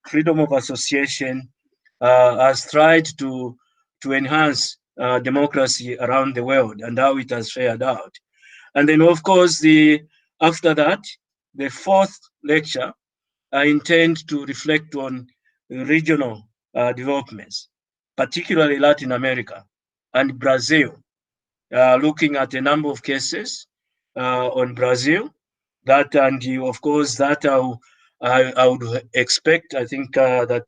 freedom of association has tried to enhance democracy around the world and how it has fared out. And then, of course, after that, the fourth lecture, I intend to reflect on regional developments, particularly Latin America and Brazil, looking at a number of cases on Brazil. That, and of course, that I would expect, I think that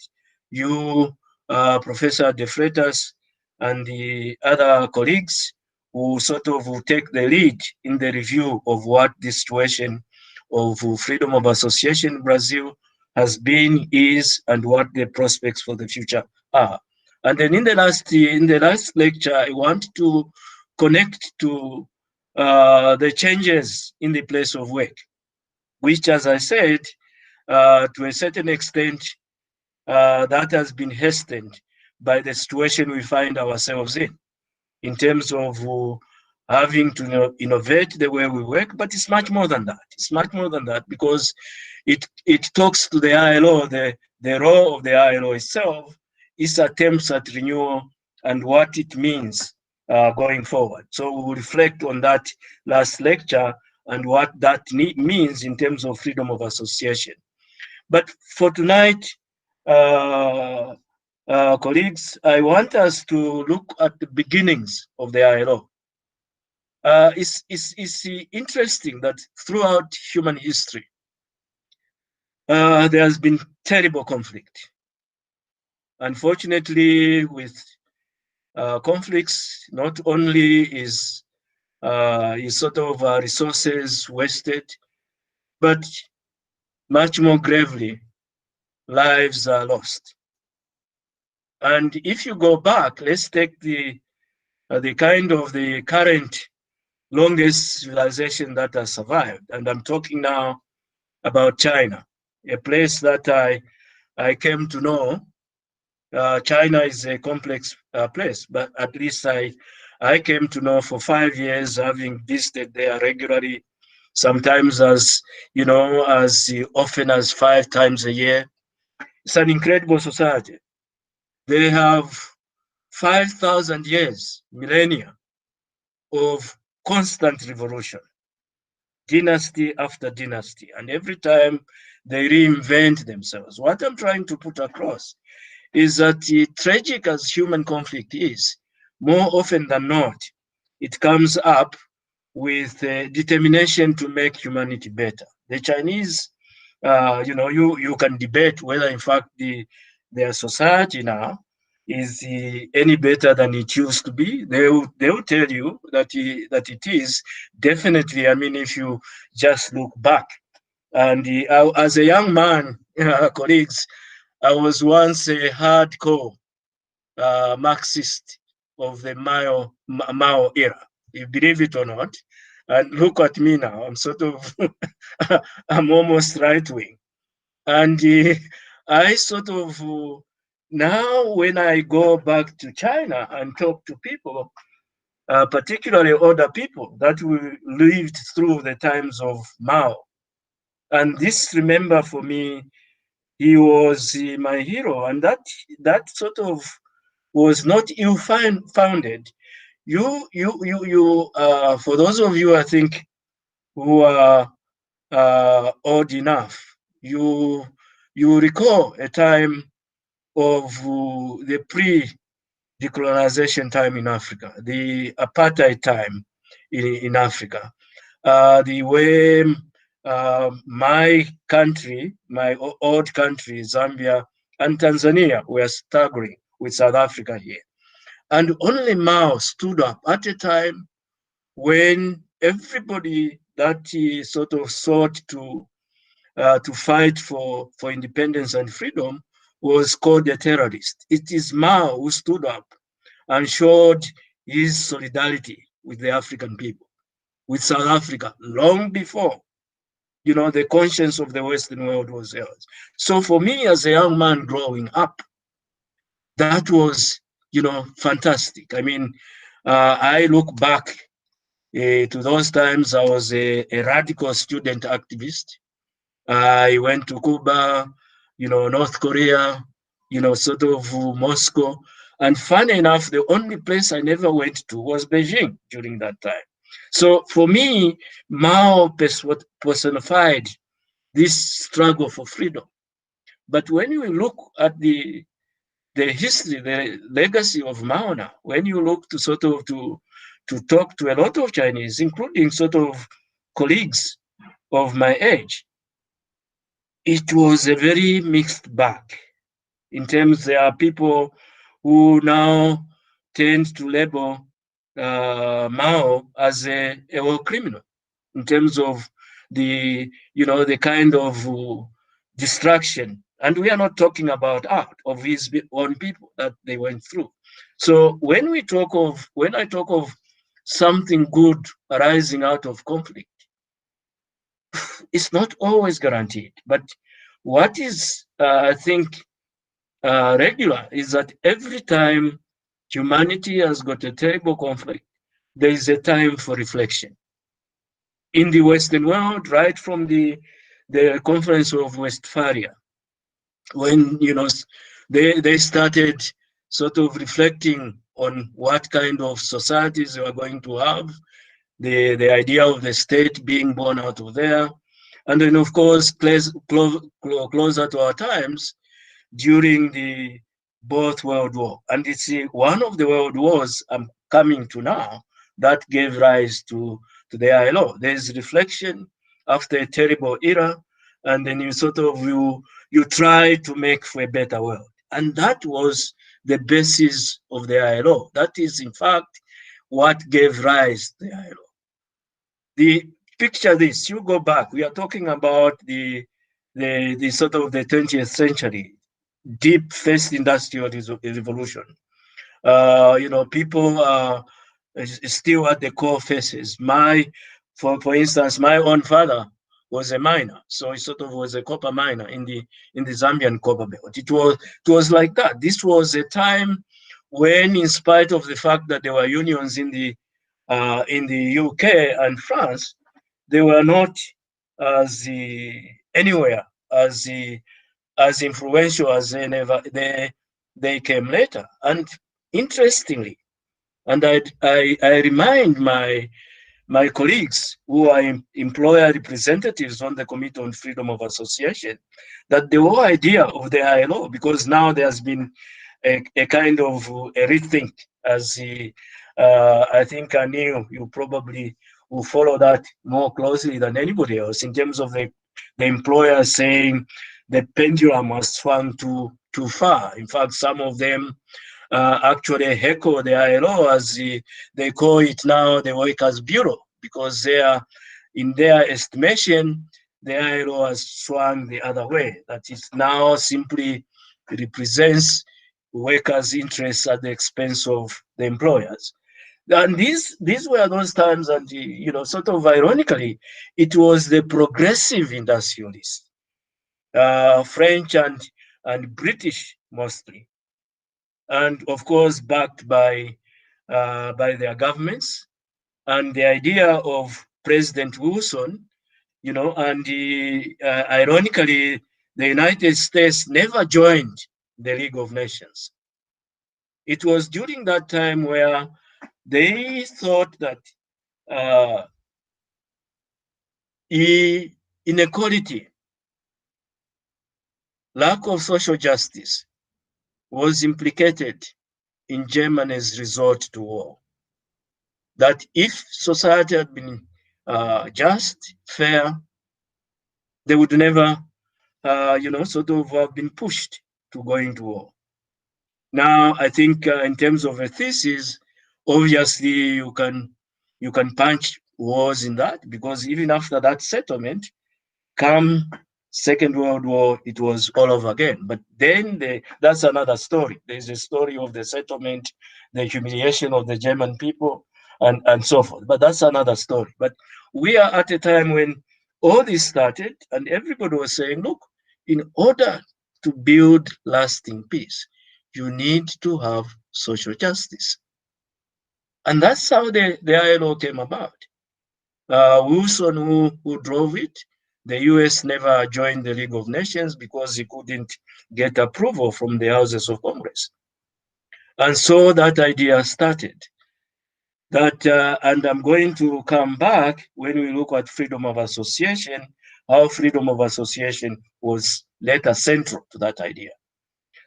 you, Professor De Freitas, and the other colleagues who sort of will take the lead in the review of what the situation of freedom of association in Brazil has been, is, and what the prospects for the future are. And then in the last lecture, I want to connect to the changes in the place of work, which, as I said, to a certain extent, that has been hastened by the situation we find ourselves in terms of having to innovate the way we work. But it's much more than that. It's much more than that, because it talks to the ILO, the role of the ILO itself, its attempts at renewal, and what it means going forward. So we will reflect on that last lecture and what that means in terms of freedom of association. But for tonight, colleagues, I want us to look at the beginnings of the ILO. It's interesting that throughout human history, there has been terrible conflict. Unfortunately, with conflicts, not only is sort of resources wasted, but much more gravely, lives are lost. And if you go back, let's take the kind of the current longest civilization that has survived, and I'm talking now about China, a place that I came to know. China is a complex place, but at least I came to know for 5 years, having visited there regularly, sometimes as often as 5 times a year. It's an incredible society. They have 5,000 years, millennia of constant revolution, dynasty after dynasty, and every time they reinvent themselves. What I'm trying to put across is that, tragic as human conflict is, more often than not, it comes up with determination to make humanity better. The Chinese, you can debate whether, in fact, their society now is any better than it used to be. They will tell you that it is definitely. I mean, if you just look back, and as a young man, colleagues, I was once a hardcore Marxist of the Mao era, you believe it or not. And look at me now, I'm sort of, I'm almost right wing. And I sort of, now when I go back to China and talk to people, particularly older people that lived through the times of Mao, and this, remember, for me, he was my hero, and that sort of was not ill-founded. For those of you, I think, who are old enough, you recall a time of the pre-decolonization time in Africa, the apartheid time in Africa, the way my country, my old country, Zambia and Tanzania, were staggering with South Africa here. And only Mao stood up at a time when everybody that he sort of sought to fight for independence and freedom was called a terrorist. It is Mao who stood up and showed his solidarity with the African people, with South Africa, long before the conscience of the Western world was yours. So for me, as a young man growing up, that was, fantastic. I mean, I look back to those times. I was a radical student activist. I went to Cuba North Korea, sort of Moscow. And funny enough, the only place I never went to was Beijing during that time. So for me, Mao personified this struggle for freedom. But when you look at the history, the legacy of Mao now, when you look to sort of to talk to a lot of Chinese, including sort of colleagues of my age, it was a very mixed bag. In terms, there are people who now tend to label Mao as a war criminal in terms of the kind of destruction. And we are not talking about art of his own people that they went through. So when I talk of something good arising out of conflict, it's not always guaranteed. But what is, I think, regular is that every time humanity has got a terrible conflict, there is a time for reflection. In the Western world, right from the Conference of Westphalia, when they started sort of reflecting on what kind of societies they were going to have, the idea of the state being born out of there, and then of course closer to our times, during the both World War. And it's one of the World Wars I'm coming to now that gave rise to the ILO. There's reflection after a terrible era, and then you try to make for a better world. And that was the basis of the ILO. That is, in fact, what gave rise to the ILO. The picture this, you go back, we are talking about the sort of the 20th century, deep first industrial revolution. People are still at the core faces. For instance, my own father was a miner, so he sort of was a copper miner in the Zambian copper belt. It was like that. This was a time when, in spite of the fact that there were unions in the UK and France, they were not anywhere as influential as they came later. And interestingly, and I remind my colleagues who are employer representatives on the Committee on Freedom of Association, that the whole idea of the ILO, because now there has been a kind of a rethink, as I think Anil, you probably will follow that more closely than anybody else, in terms of the employer saying the pendulum has swung too far. In fact, some of them actually heckle the ILO, as they call it now, the Workers' Bureau, because in their estimation, the ILO has swung the other way. That it now simply represents workers' interests at the expense of the employers. And these were those times, and sort of ironically, it was the progressive industrialists, French and British mostly, and of course backed by their governments, and the idea of President Wilson, and ironically, the United States never joined the League of Nations. It was during that time where they thought that uh, inequality, lack of social justice was implicated in Germany's resort to war. That if society had been just, fair, they would never, sort of have been pushed to go into war. Now, I think in terms of a thesis, obviously you can punch wars in that, because even after that settlement, come Second World War, it was all over again. But then that's another story. There's a story of the settlement, the humiliation of the German people, and so forth. But that's another story. But we are at a time when all this started, and everybody was saying, look, in order to build lasting peace, you need to have social justice. And that's how the ILO came about. Wilson, who drove it, The US never joined the League of Nations because it couldn't get approval from the Houses of Congress. And so that idea started. And I'm going to come back when we look at freedom of association, how freedom of association was later central to that idea.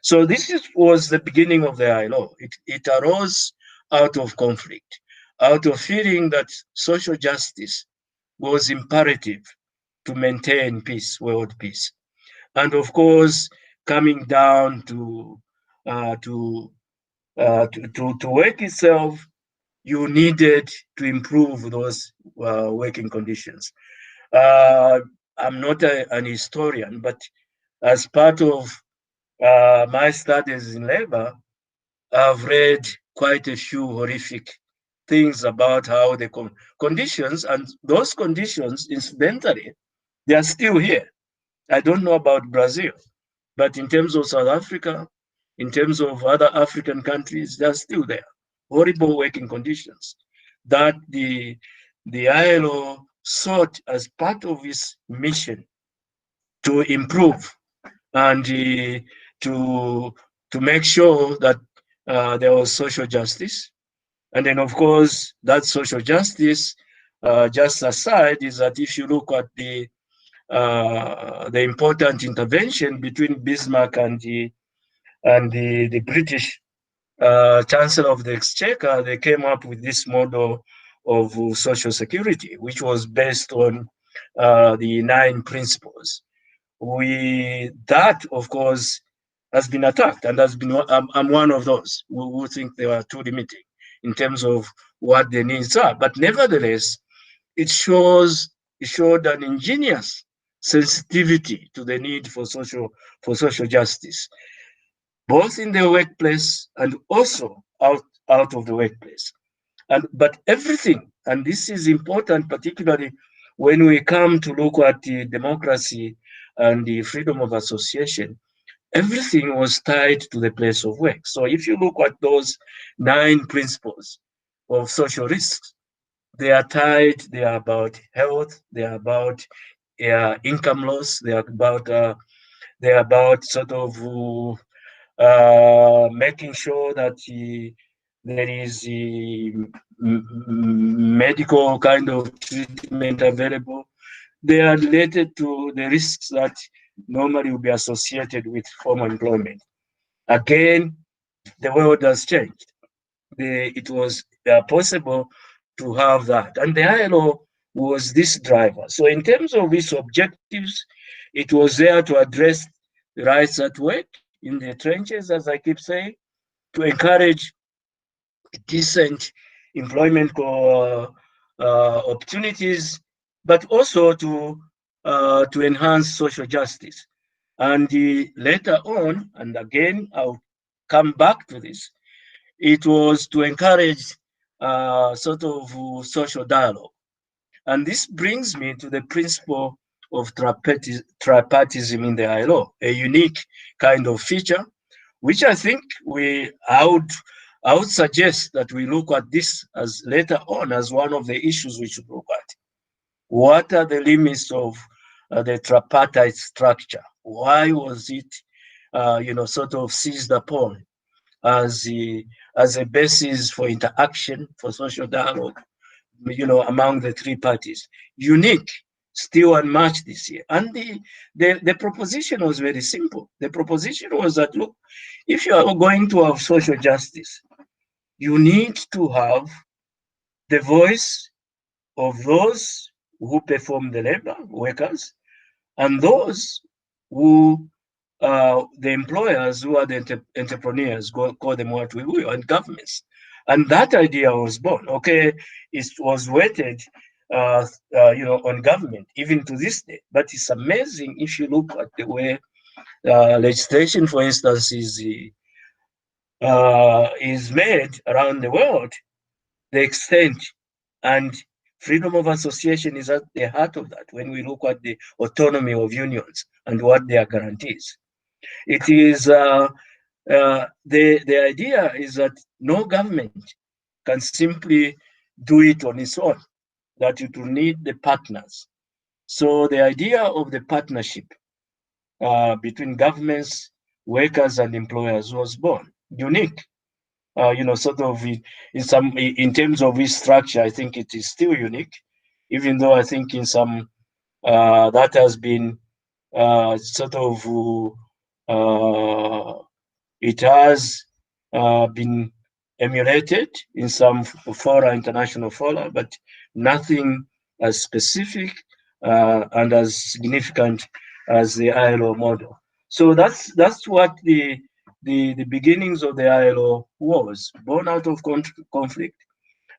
So was the beginning of the ILO. It arose out of conflict, out of feeling that social justice was imperative to maintain peace, world peace. And of course, coming down to work itself, you needed to improve those working conditions. I'm not an historian, but as part of my studies in labor, I've read quite a few horrific things about how the conditions, and those conditions, incidentally, they are still here. I don't know about Brazil, but in terms of South Africa, in terms of other African countries, they're still there. Horrible working conditions that the ILO sought as part of its mission to improve and to make sure that there was social justice. And then, of course, that social justice, just aside, is that if you look at the important intervention between Bismarck and the British Chancellor of the Exchequer, they came up with this model of social security, which was based on the 9 principles. That, of course, has been attacked, and I'm one of those who think they are too limiting in terms of what the needs are. But nevertheless, it showed an ingenious sensitivity to the need for social justice, both in the workplace and also out of the workplace. But everything, and this is important, particularly when we come to look at the democracy and the freedom of association, everything was tied to the place of work. So if you look at those 9 principles of social risks, they are tied, they are about health, they are about income loss, they are about sort of making sure that there is medical kind of treatment available. They are related to the risks that normally will be associated with formal employment. Again, the world has changed. It was possible to have that. And the ILO was this driver. So in terms of its objectives, it was there to address the rights at work in the trenches, as I keep saying, to encourage decent employment opportunities, but also to enhance social justice. And later on, and again, I'll come back to this, it was to encourage sort of social dialogue. And this brings me to the principle of tripartism in the ILO, a unique kind of feature, which I think I would suggest that we look at this as later on as one of the issues we should look at. What are the limits of the tripartite structure? Why was it, sort of seized upon as a basis for interaction, for social dialogue, among the 3 parties? Unique, still unmatched this year. And the proposition was very simple. The proposition was that, look, if you are going to have social justice, you need to have the voice of those who perform the labor, workers, and those who the employers, who are the entrepreneurs, call them what we will, and governments. And that idea was born. Okay, it was weighted, on government, even to this day. But it's amazing if you look at the way legislation, for instance, is made around the world, the extent and freedom of association is at the heart of that. When we look at the autonomy of unions and what they are guarantees, it is the idea is that no government can simply do it on its own, that it will need the partners. So the idea of the partnership between governments, workers, and employers was born. Unique, sort of in terms of its structure. I think it is still unique, even though I think in some that has been sort of it has been emulated in some fora, international fora, but nothing as specific and as significant as the ILO model. So that's what the beginnings of the ILO was, born out of conflict,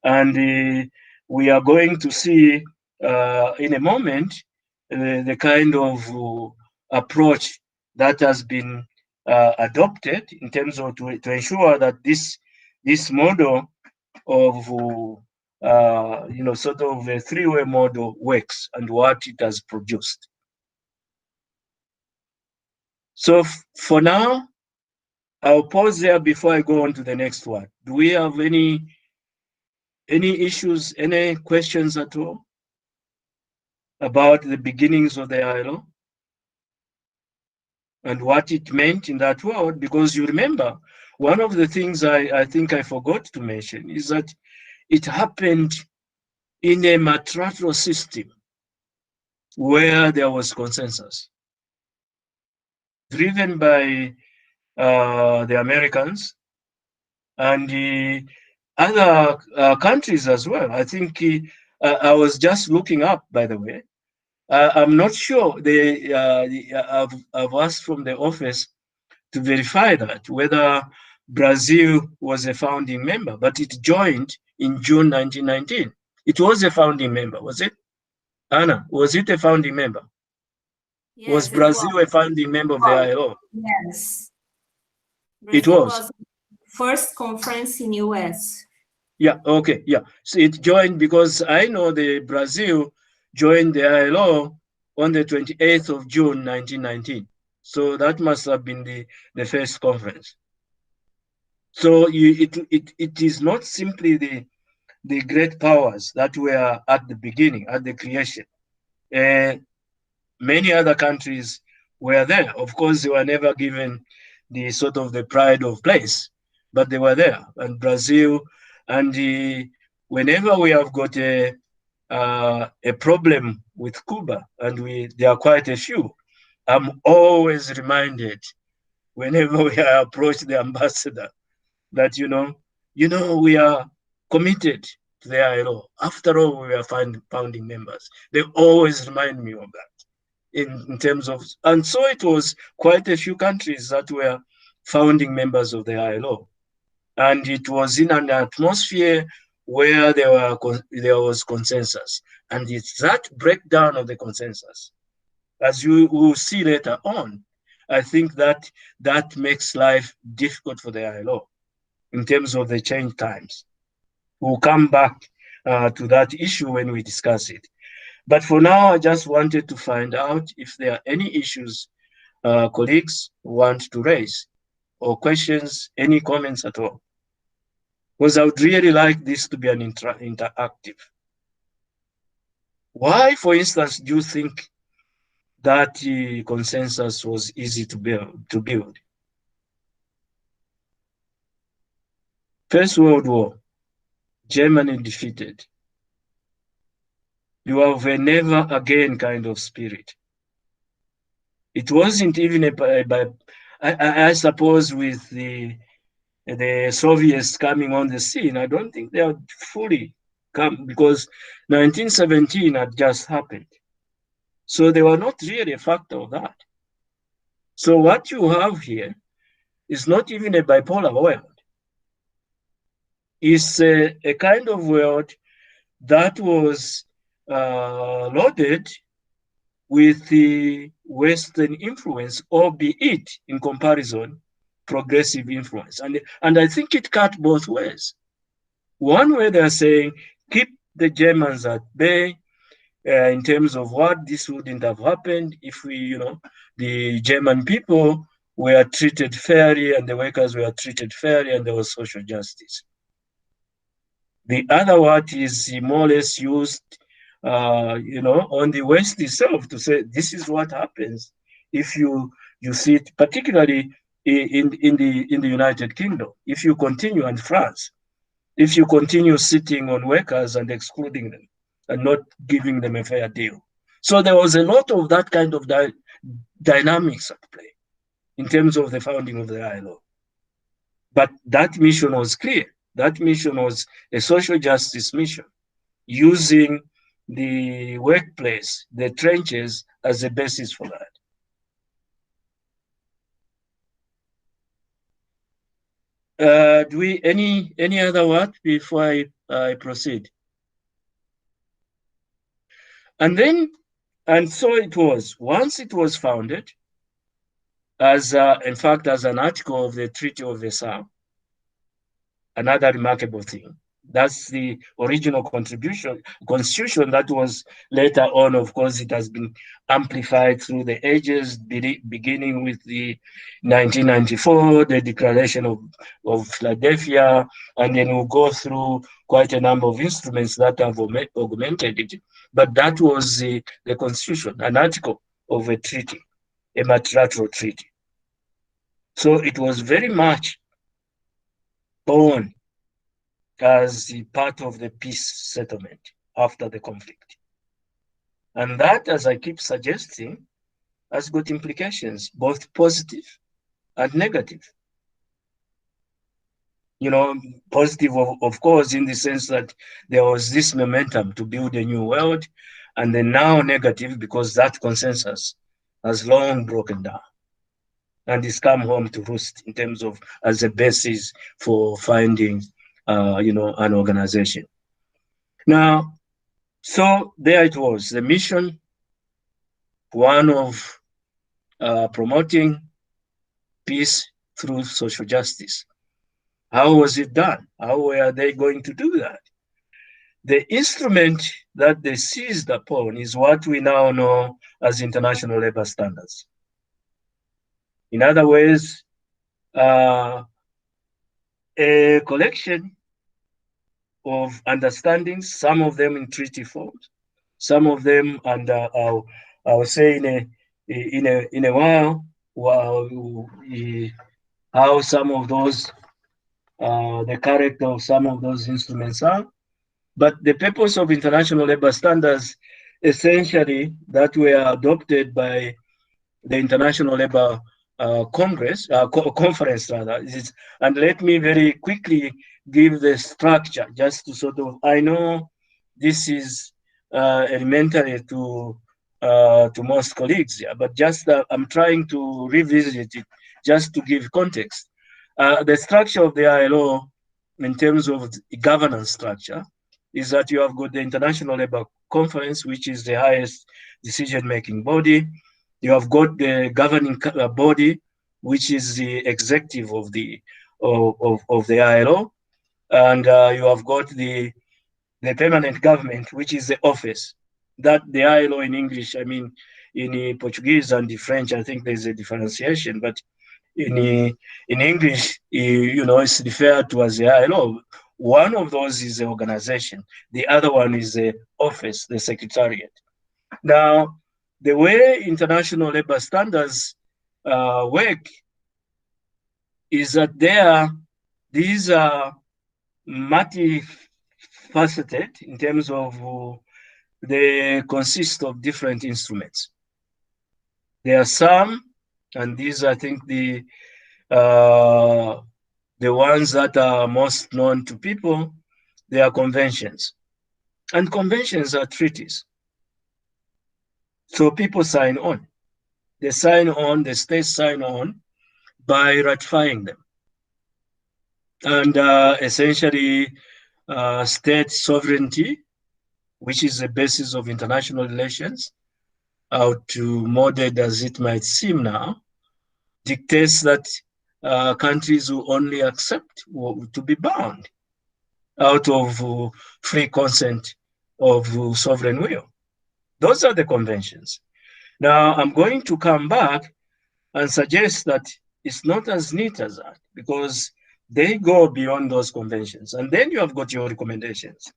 and we are going to see in a moment the kind of approach that has been adopted in terms of to ensure that this model of sort of a three-way model works and what it has produced. So for now, I'll pause there before I go on to the next one. Do we have any issues, any questions at all about the beginnings of the ILO and what it meant in that world? Because you remember, one of the things I think I forgot to mention is that it happened in a multilateral system where there was consensus, driven by the Americans and the other countries as well. I think I was just looking up, by the way. I'm not sure I've asked from the office to verify that whether Brazil was a founding member, but it joined in June 1919. It was a founding member, was it? Anna, was it a founding member? Was Yes, it was. Brazil a founding member of the ILO? Yes. It Brazil was. was first conference in US. Yeah, okay, yeah. So it joined because I know the Brazil joined the ILO on the 28th of June, 1919. So that must have been the first conference. So it is not simply the great powers that were at the beginning, at the creation. Many other countries were there. Of course, they were never given the sort of the pride of place, but they were there. And Brazil, and whenever we have got a problem with Cuba, and there are quite a few, I'm always reminded whenever we approach the ambassador that we are committed to the ILO. After all, we are founding members. They always remind me of that in terms of, and so it was quite a few countries that were founding members of the ILO, and it was in an atmosphere where there was consensus, and it's that breakdown of the consensus, as you will see later on. I think that makes life difficult for the ILO in terms of the change times. We'll come back to that issue when we discuss it. But for now, I just wanted to find out if there are any issues colleagues want to raise or questions, any comments at all. Because I would really like this to be an interactive. Why, for instance, do you think that consensus was easy to build? First World War, Germany defeated. You have a never again kind of spirit. It wasn't even I suppose with the Soviets coming on the scene, I don't think they had fully come because 1917 had just happened. So they were not really a factor of that. So what you have here is not even a bipolar world. It's a kind of world that was loaded with the Western influence, albeit in comparison, progressive influence. And I think it cut both ways. One way they're saying, keep the Germans at bay in terms of what this wouldn't have happened if the German people were treated fairly and the workers were treated fairly and there was social justice. The other word is more or less used on the West itself to say this is what happens if you see it, particularly in the United Kingdom. If you continue, and France, if you continue sitting on workers and excluding them and not giving them a fair deal. So there was a lot of that kind of dynamics at play in terms of the founding of the ILO. But that mission was clear. That mission was a social justice mission, using the workplace, the trenches, as a basis for that. Do we any other word before I proceed? And so it was. Once it was founded, as in fact as an article of the Treaty of Versailles, another remarkable thing. That's the original constitution that was later on, of course, it has been amplified through the ages, beginning with the 1994, the Declaration of Philadelphia, and then we'll go through quite a number of instruments that have augmented it. But that was the constitution, an article of a treaty, a multilateral treaty. So it was very much born as the part of the peace settlement after the conflict. And that, as I keep suggesting, has got implications, both positive and negative. Positive, of course, in the sense that there was this momentum to build a new world, and then now negative because that consensus has long broken down and it's come home to roost in terms of as a basis for finding an organization. Now, so there it was, the mission, one of promoting peace through social justice. How was it done? How were they going to do that? The instrument that they seized upon is what we now know as international labor standards. In other words, a collection of understandings, some of them in treaty forms, some of them under, I'll say in a while, how some of those, the character of some of those instruments are. But the purpose of international labor standards, essentially, that were adopted by the International Labor Conference, rather. And let me very quickly give the structure, just to sort of, I know this is elementary to most colleagues here, but just I'm trying to revisit it just to give context. The structure of the ILO in terms of the governance structure is that you have got the International Labor Conference, which is the highest decision-making body. You have got the governing body, which is the executive of the ILO, and you have got the permanent government, which is the office. That the ILO in English, I mean, in Portuguese and the French, I think there's a differentiation, but in English, it's referred to as the ILO. One of those is the organization. The other one is the office, the secretariat. Now, the way international labor standards work is that these are multifaceted in terms of they consist of different instruments. There are some, and these I think the ones that are most known to people, they are conventions. And conventions are treaties. So people sign on. They sign on, the states sign on by ratifying them. And essentially, state sovereignty, which is the basis of international relations, how to modern as it might seem now, dictates that countries will only accept to be bound out of free consent of sovereign will. Those are the conventions. Now, I'm going to come back and suggest that it's not as neat as that, because they go beyond those conventions. And then you have got your recommendations.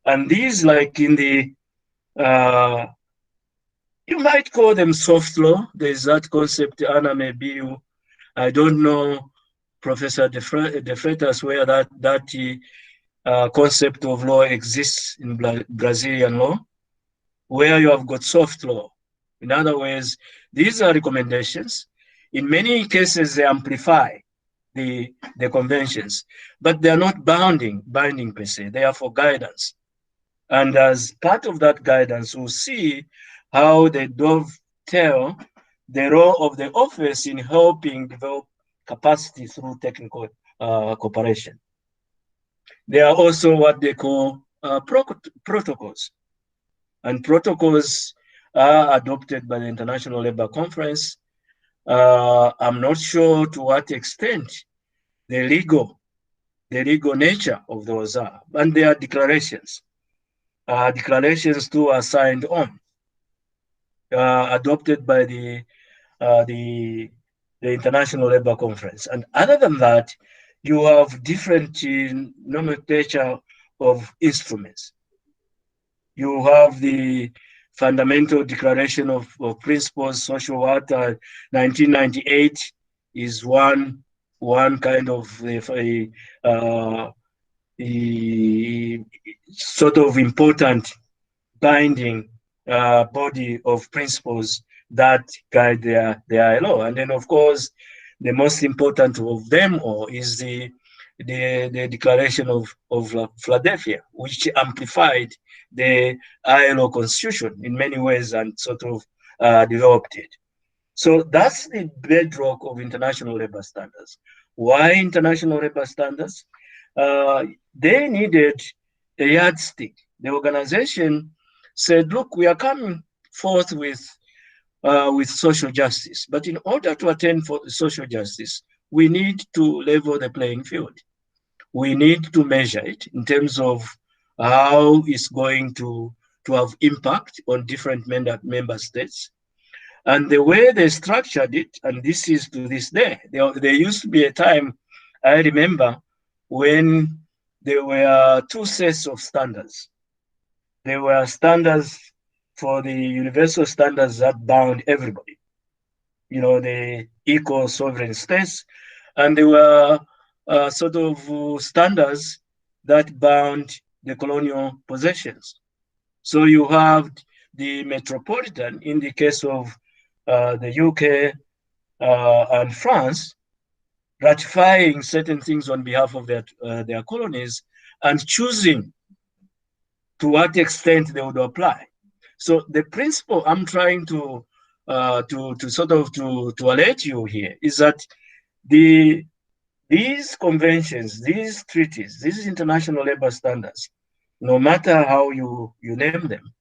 And these, like in the Uh, you might call them soft law. There's that concept, Anna, maybe I don't know, Professor De Freitas, where that concept of law exists in Brazilian law, where you have got soft law. In other words, these are recommendations. In many cases, they amplify the conventions, but they are not binding per se. They are for guidance. And as part of that guidance, we'll see how they dovetail the role of the office in helping develop capacity through technical cooperation. There are also what they call protocols. And protocols are adopted by the International Labour Conference. I'm not sure to what extent the legal nature of those are, and they are declarations. Declarations too are signed on, adopted by the International Labour Conference. And other than that, you have different nomenclature of instruments. You have the Fundamental Declaration of Principles, Social Water, 1998 is one kind of uh, a sort of important binding body of principles that guide their ILO. And then, of course, the most important of them all is the Declaration of Philadelphia, which amplified the ILO constitution in many ways and sort of developed it. So that's the bedrock of international labor standards. Why international labor standards? Uh, they needed a yardstick. The organization said, look, we are coming forth with social justice, but in order to attain for social justice, we need to level the playing field. We need to measure it in terms of how it's going to have impact on different member states. And the way they structured it, and this is to this day, there used to be a time, I remember, when there were two sets of standards. There were standards for the universal standards that bound everybody, the equal sovereign states, and there were sort of standards that bound the colonial possessions. So you have the metropolitan in the case of the UK and France ratifying certain things on behalf of their colonies and choosing to what extent they would apply. So the principle I'm trying to sort of to alert you here is that the these conventions, these treaties, these international labor standards, no matter how you name them,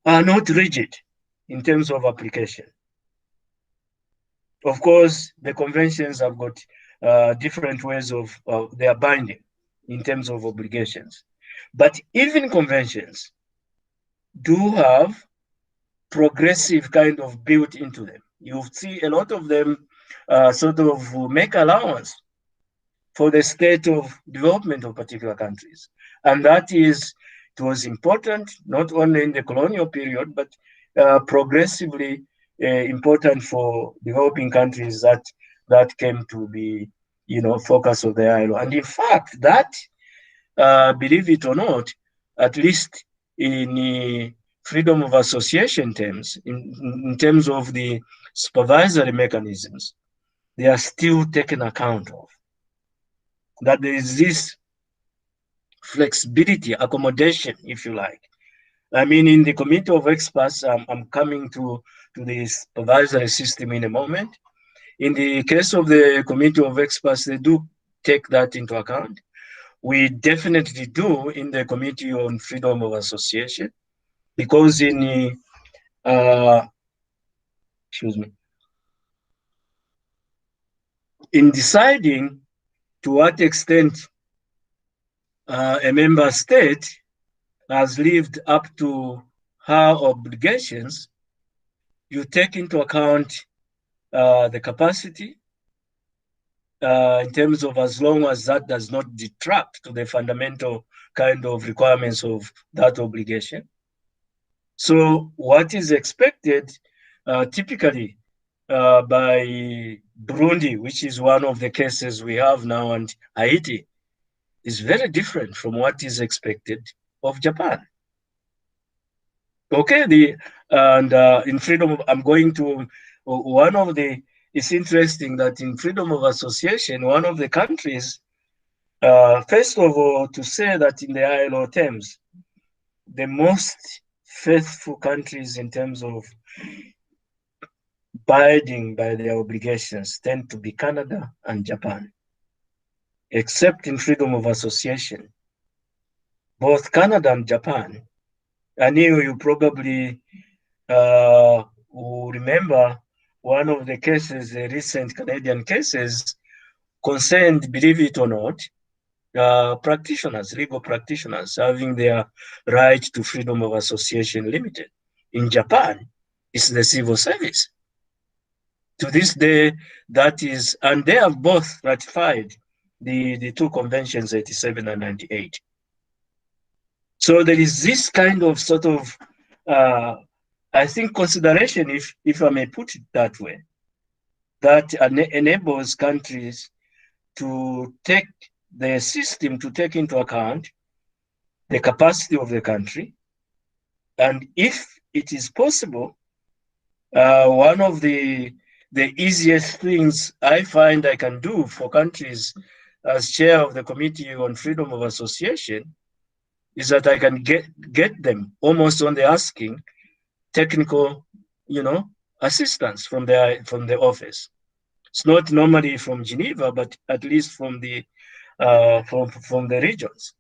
are not rigid in terms of application. Of course, the conventions have got different ways of their binding in terms of obligations. But even conventions do have progressive kind of built into them. You see a lot of them sort of make allowance for the state of development of particular countries. And that is, it was important not only in the colonial period, but progressively important for developing countries that came to be, focus of the ILO. And in fact, that, believe it or not, at least in freedom of association terms, in terms of the supervisory mechanisms, they are still taken account of. That there is this flexibility, accommodation, if you like. I mean, in the committee of experts, I'm coming to the supervisory system in a moment. In the case of the committee of experts, they do take that into account. We definitely do in the committee on freedom of association, because excuse me, in deciding to what extent a member state has lived up to her obligations, you take into account the capacity in terms of, as long as that does not detract to the fundamental kind of requirements of that obligation. So what is expected typically by Burundi, which is one of the cases we have now, and Haiti, is very different from what is expected of Japan. Okay, in freedom of, I'm going to one of the. It's interesting that in freedom of association, one of the countries, first of all, to say that in the ILO terms, the most faithful countries in terms of abiding by their obligations tend to be Canada and Japan, except in freedom of association. Both Canada and Japan, I knew you probably will remember one of the cases, the recent Canadian cases, concerned, believe it or not, practitioners, legal practitioners, having their right to freedom of association limited. In Japan, it's the civil service. To this day, that is, and they have both ratified the two conventions, 87 and 98. So there is this kind of sort of, I think, consideration, if I may put it that way, that enables countries to take the system to take into account the capacity of the country. And if it is possible, one of the easiest things I find I can do for countries as chair of the Committee on Freedom of Association is that I can get them almost on the asking technical, assistance from the office. It's not normally from Geneva, but at least from the regions.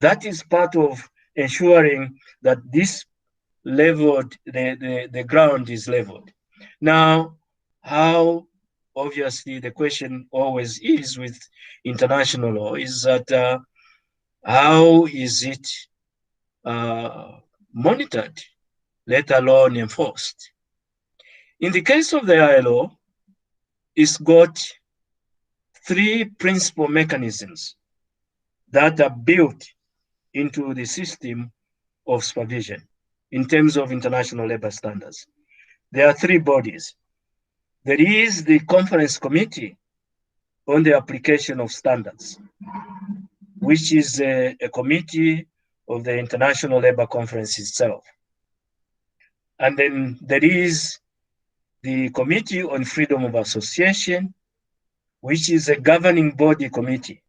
That is part of ensuring that this leveled, the ground is leveled. Now, how obviously the question always is with international law is that how is it monitored, let alone enforced? In the case of the ILO, it's got three principal mechanisms that are built into the system of supervision in terms of international labor standards. There are three bodies. There is the Conference Committee on the Application of Standards, which is a committee of the International Labor Conference itself. And then there is the Committee on Freedom of Association, which is a governing body committee.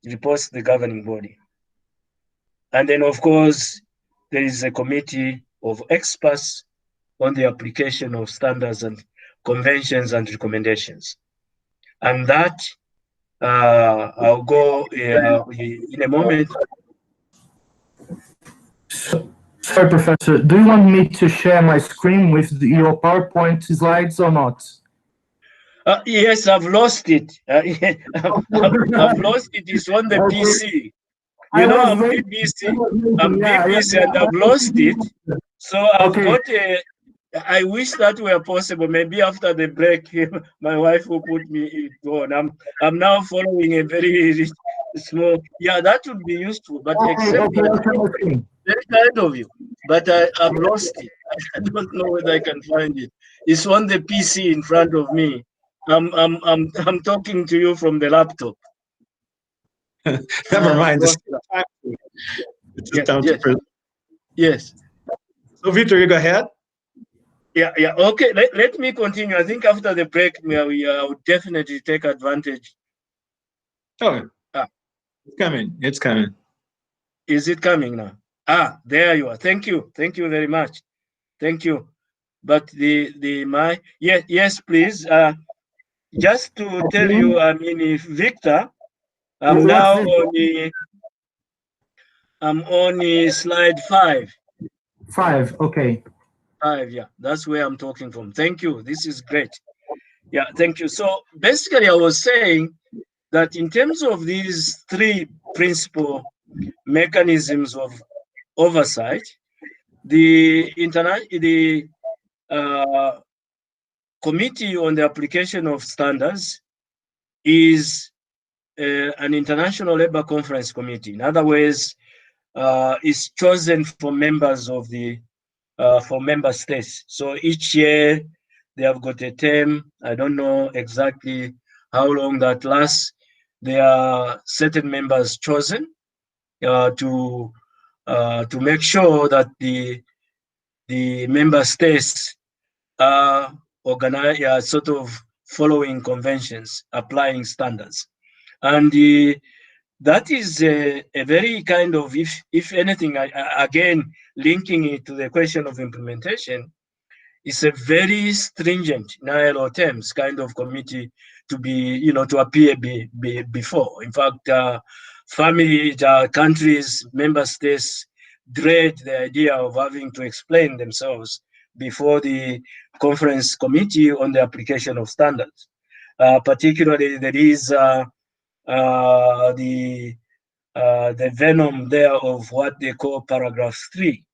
It reports to the governing body. And then, of course, there is a committee of experts on the application of standards and conventions and recommendations. And that I'll go in a moment. Sorry, Professor, do you want me to share my screen with your PowerPoint slides or not? Yes, I've lost it. I've lost it. It's on the PC. You know, I'm BBC. And I've lost it. So I've got I wish that were possible. Maybe after the break, my wife will put me on. I'm now following a very small. Yeah, that would be useful. But except very kind of you. But I've lost it. I don't know whether I can find it. It's on the PC in front of me. I'm talking to you from the laptop. Never mind. Yes. So, Victor, you go ahead. Yeah. Okay, let me continue. I think after the break, we will definitely take advantage. Oh, it's coming. It's coming. Is it coming now? There you are. Thank you. Thank you very much. Thank you. But yes, please. Just to tell you, I mean, if Victor, I'm now on slide 5. 5, okay. 5, yeah, that's where I'm talking from. Thank you. This is great. Yeah, thank you. So basically, I was saying that in terms of these three principal mechanisms of oversight, the Committee on the Application of Standards is an International Labour Conference committee. In other words, is chosen for members of the for member states. So each year they have got a term. I don't know exactly how long that lasts. There are certain members chosen to make sure that the member states are sort of following conventions, applying standards, and that is a very kind of, if anything, again linking it to the question of implementation, it's a very stringent, in ILO terms, kind of committee to be, to appear before. In fact, countries, member states dread the idea of having to explain themselves before the conference committee on the application of standards. Particularly, there is the venom there of what they call paragraph 3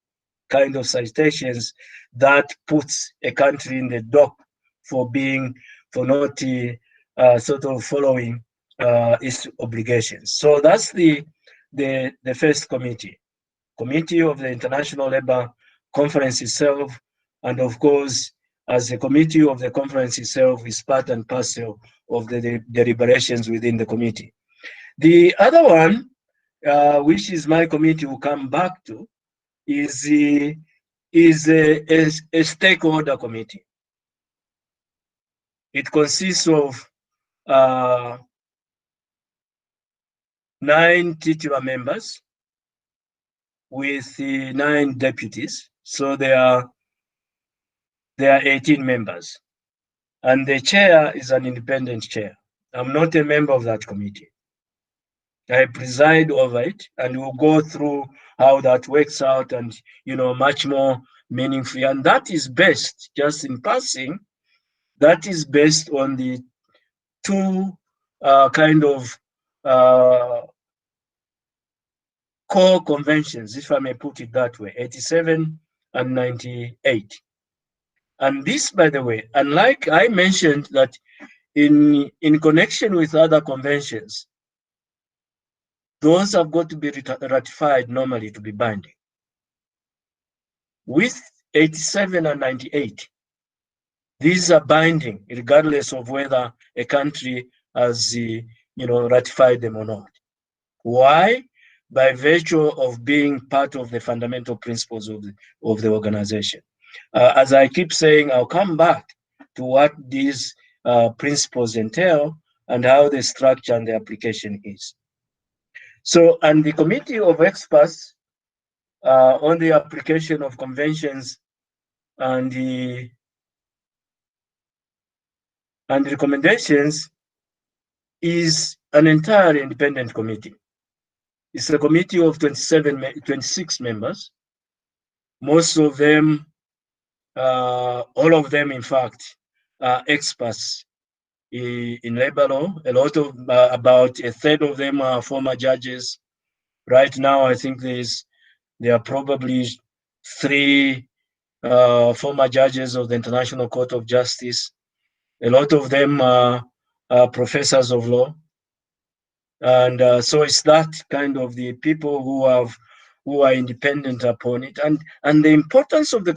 kind of citations that puts a country in the dock for not sort of following its obligations. So that's the first committee of the International Labour Conference itself, and of course, as a committee of the conference itself, is part and parcel of the deliberations within the committee. The other one, which is my committee will come back to, is a stakeholder committee. It consists of 9 titular members with 9 deputies. So there are 18 members. And the chair is an independent chair. I'm not a member of that committee. I preside over it, and we'll go through how that works out, and much more meaningfully. And that is based, just in passing, that is based on the 2 kind of core conventions, if I may put it that way, 87 and 98. And this, by the way, unlike I mentioned that in connection with other conventions, those have got to be ratified normally to be binding. With 87 and 98, these are binding regardless of whether a country has ratified them or not. Why? By virtue of being part of the fundamental principles of the organization. As I keep saying, I'll come back to what these principles entail and how the structure and the application is. So, and the committee of experts on the application of conventions and the recommendations is an entirely independent committee. It's a committee of 26 members. Most of them, all of them, in fact, are experts in labor law. A lot of, about a third of them are former judges. Right now, I think there are probably 3 former judges of the International Court of Justice. A lot of them are professors of law. And so it's that kind of the people who are independent upon it, and the importance of the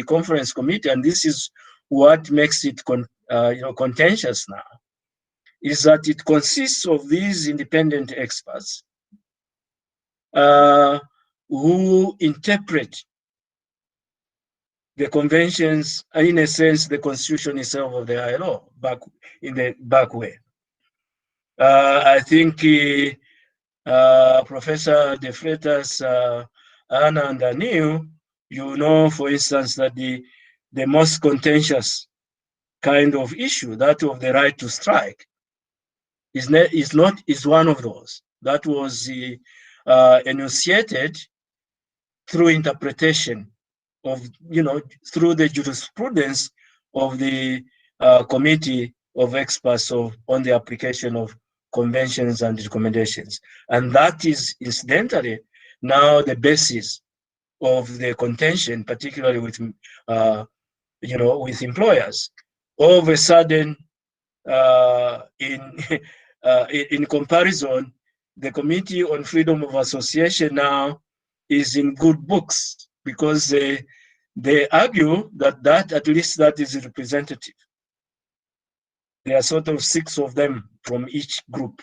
conference committee, and this is what makes it contentious now, is that it consists of these independent experts who interpret the conventions, and in a sense, the constitution itself of the ILO back way. I think Professor De Freitas, Anna, and Anil, for instance, that the most contentious kind of issue, that of the right to strike, is one of those that was enunciated through interpretation of, through the jurisprudence of the committee of experts on the application of conventions and recommendations. And that is incidentally now the basis of the contention, particularly with, with employers. All of a sudden, in comparison, the Committee on Freedom of Association now is in good books, because they argue that at least that is representative. There are sort of 6 of them from each group.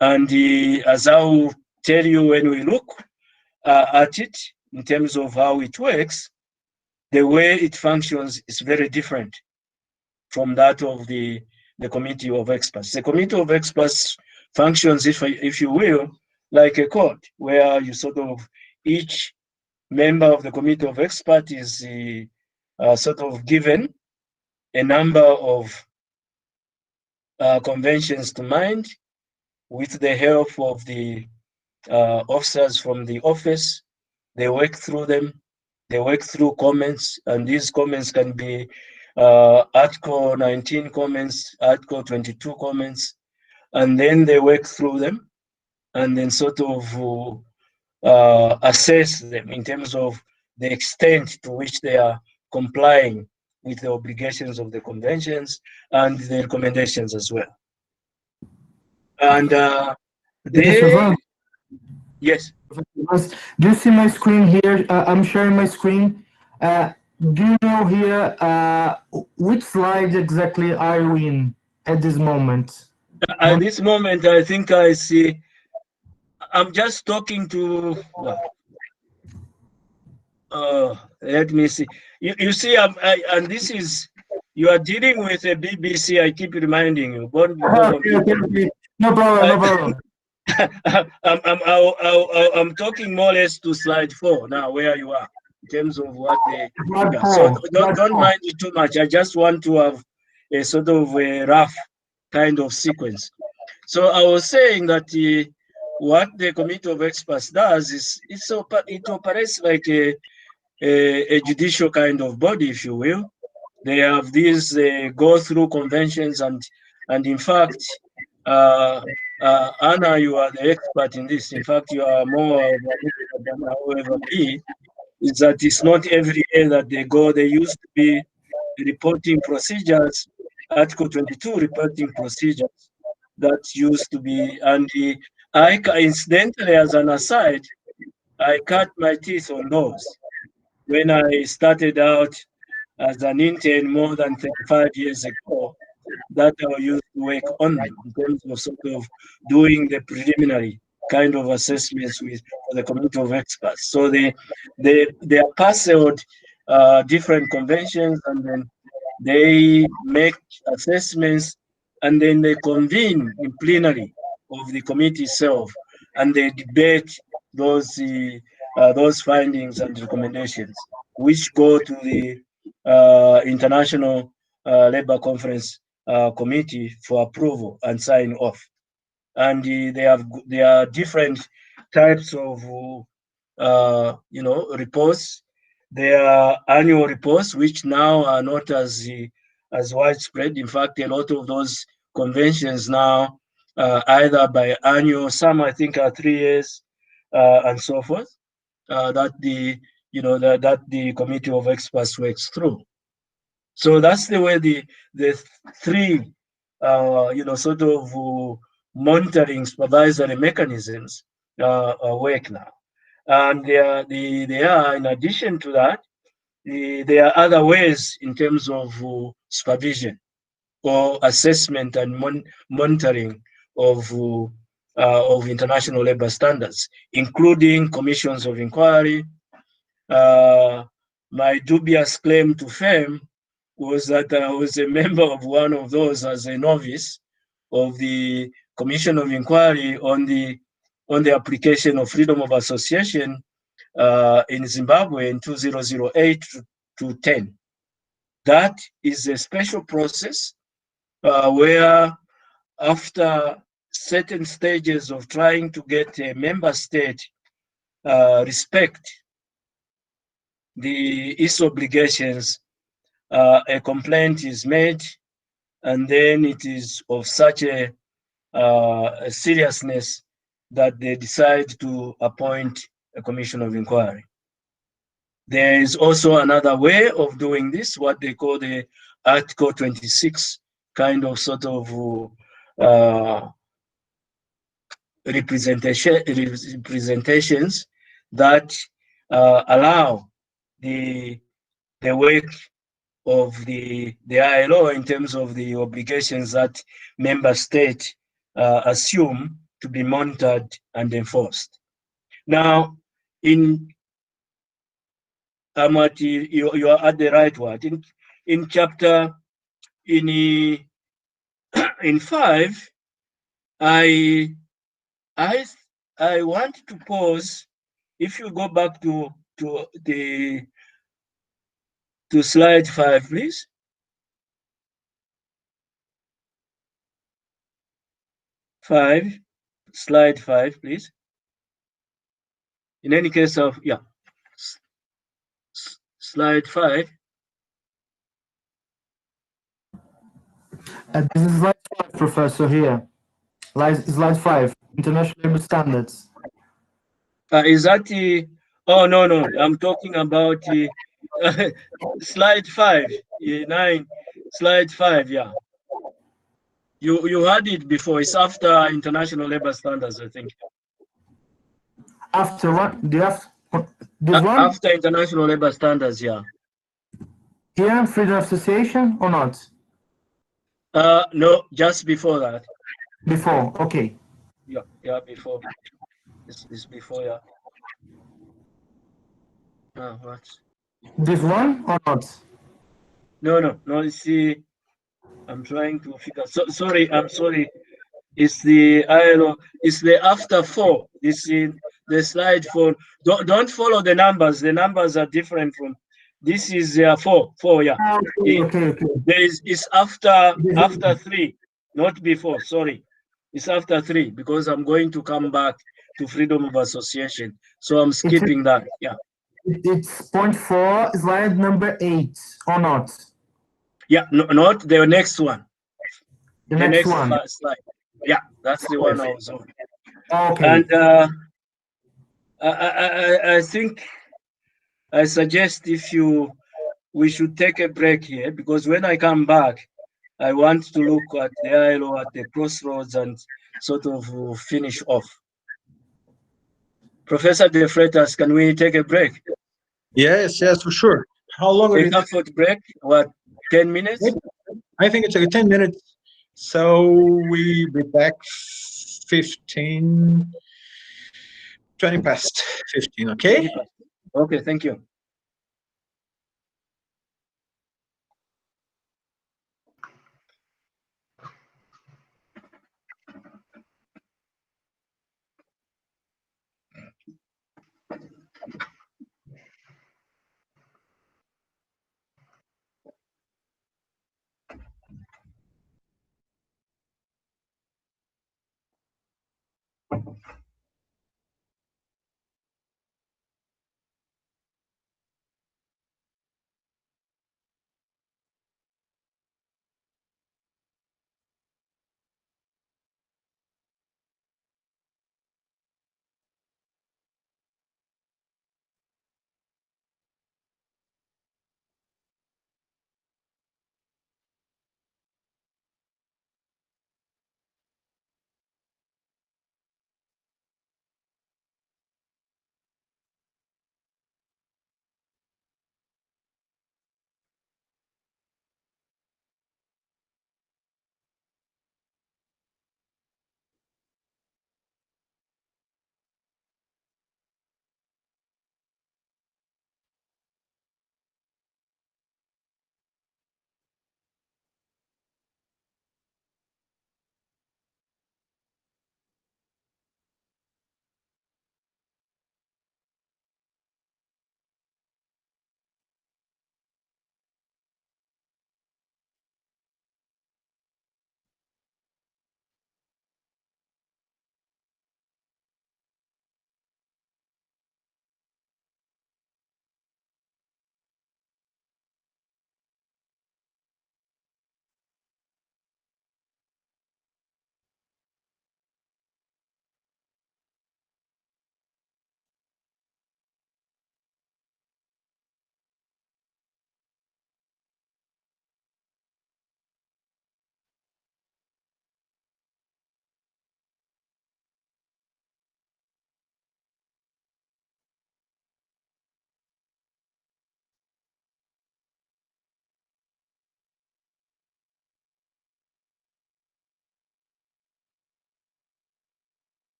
And as I will tell you when we look at it, in terms of how it works, the way it functions is very different from that of the Committee of Experts. The Committee of Experts functions, if you will, like a court, where you sort of, each member of the Committee of Experts is sort of given a number of conventions to mind, with the help of the officers from the office. They work through them, they work through comments, and these comments can be Article 19 comments, Article 22 comments, and then they work through them and then sort of assess them in terms of the extent to which they are complying with the obligations of the conventions and the recommendations as well. And yes. Do you see my screen here? I'm sharing my screen. Do you know here which slide exactly are you in at this moment? At this moment, I think I see. I'm just talking to. Let me see. You see, and this is, you are dealing with a BBC. I keep reminding you. Okay. No problem. No problem. I'm talking more or less to slide 4 now, where you are in terms of what they. So don't mind it too much. I just want to have a sort of a rough kind of sequence. So I was saying that what the Committee of Experts does is it operates like a judicial kind of body, if you will. They have these go through conventions, and in fact, Anna, you are the expert in this. In fact, you are more of an than I will ever be. Is that it's not every year that they go. There used to be reporting procedures, Article 22 reporting procedures that used to be, and incidentally, as an aside, I cut my teeth on those when I started out as an intern more than 35 years ago. That I used to work on in terms of sort of doing the preliminary kind of assessments for the Committee of Experts. So they are parceled different conventions, and then they make assessments, and then they convene in plenary of the committee itself, and they debate those findings and recommendations, which go to the International Labour Conference Committee for approval and sign off. And there are different types of reports. There are annual reports, which now are not as widespread. In fact, a lot of those conventions now either by annual, some I think are 3 years, and so forth. That the Committee of Experts works through. So that's the way the 3 sort of monitoring supervisory mechanisms work now. And they are in addition to that, there are other ways in terms of supervision or assessment and monitoring of international labor standards, including commissions of inquiry. My dubious claim to fame was that I was a member of one of those as a novice of the Commission of Inquiry on the application of freedom of association in Zimbabwe in 2008 to 10. That is a special process where, after certain stages of trying to get a member state respect its obligations, a complaint is made, and then it is of such a seriousness that they decide to appoint a commission of inquiry. There is also another way of doing this, what they call the Article 26 kind of sort of representations that allow the work of the ILO in terms of the obligations that member states assume to be monitored and enforced. Now, you are at the right word. In chapter in 5, I want to pause. If you go back to slide 5, please. Slide 5, please. In any case of, yeah, slide 5. This is slide 5, Professor, here. Slide 5, International Labour Standards. Is that the, oh, no, I'm talking about the slide 5, 9, slide 5, yeah. You had it before. It's after International Labour Standards, I think. After what? This one? After International Labour Standards, yeah. Here, freedom of association or not? No, just before that. Before, okay. Yeah, before. It's before, yeah. What? This one or not? No. You see, I'm trying to figure. I'm sorry. It's the ILO. It's the after 4. This is the slide 4. Don't follow the numbers. The numbers are different from. This is 4. Yeah. Okay. It's after 3, not before. Sorry, it's after 3 because I'm going to come back to freedom of association. So I'm skipping that. Yeah. It's point 4, slide number 8, or not? Yeah, no, not the next one. The next one. Slide. Yeah, that's the one I was on. Okay. And I think I suggest we should take a break here because when I come back, I want to look at the ILO at the crossroads and sort of finish off. Professor De Freitas, can we take a break? Yes, for sure. How long A comfort break? What, 10 minutes? I think it's like 10 minutes. So we'll be back 20 past 15, okay? Okay, thank you.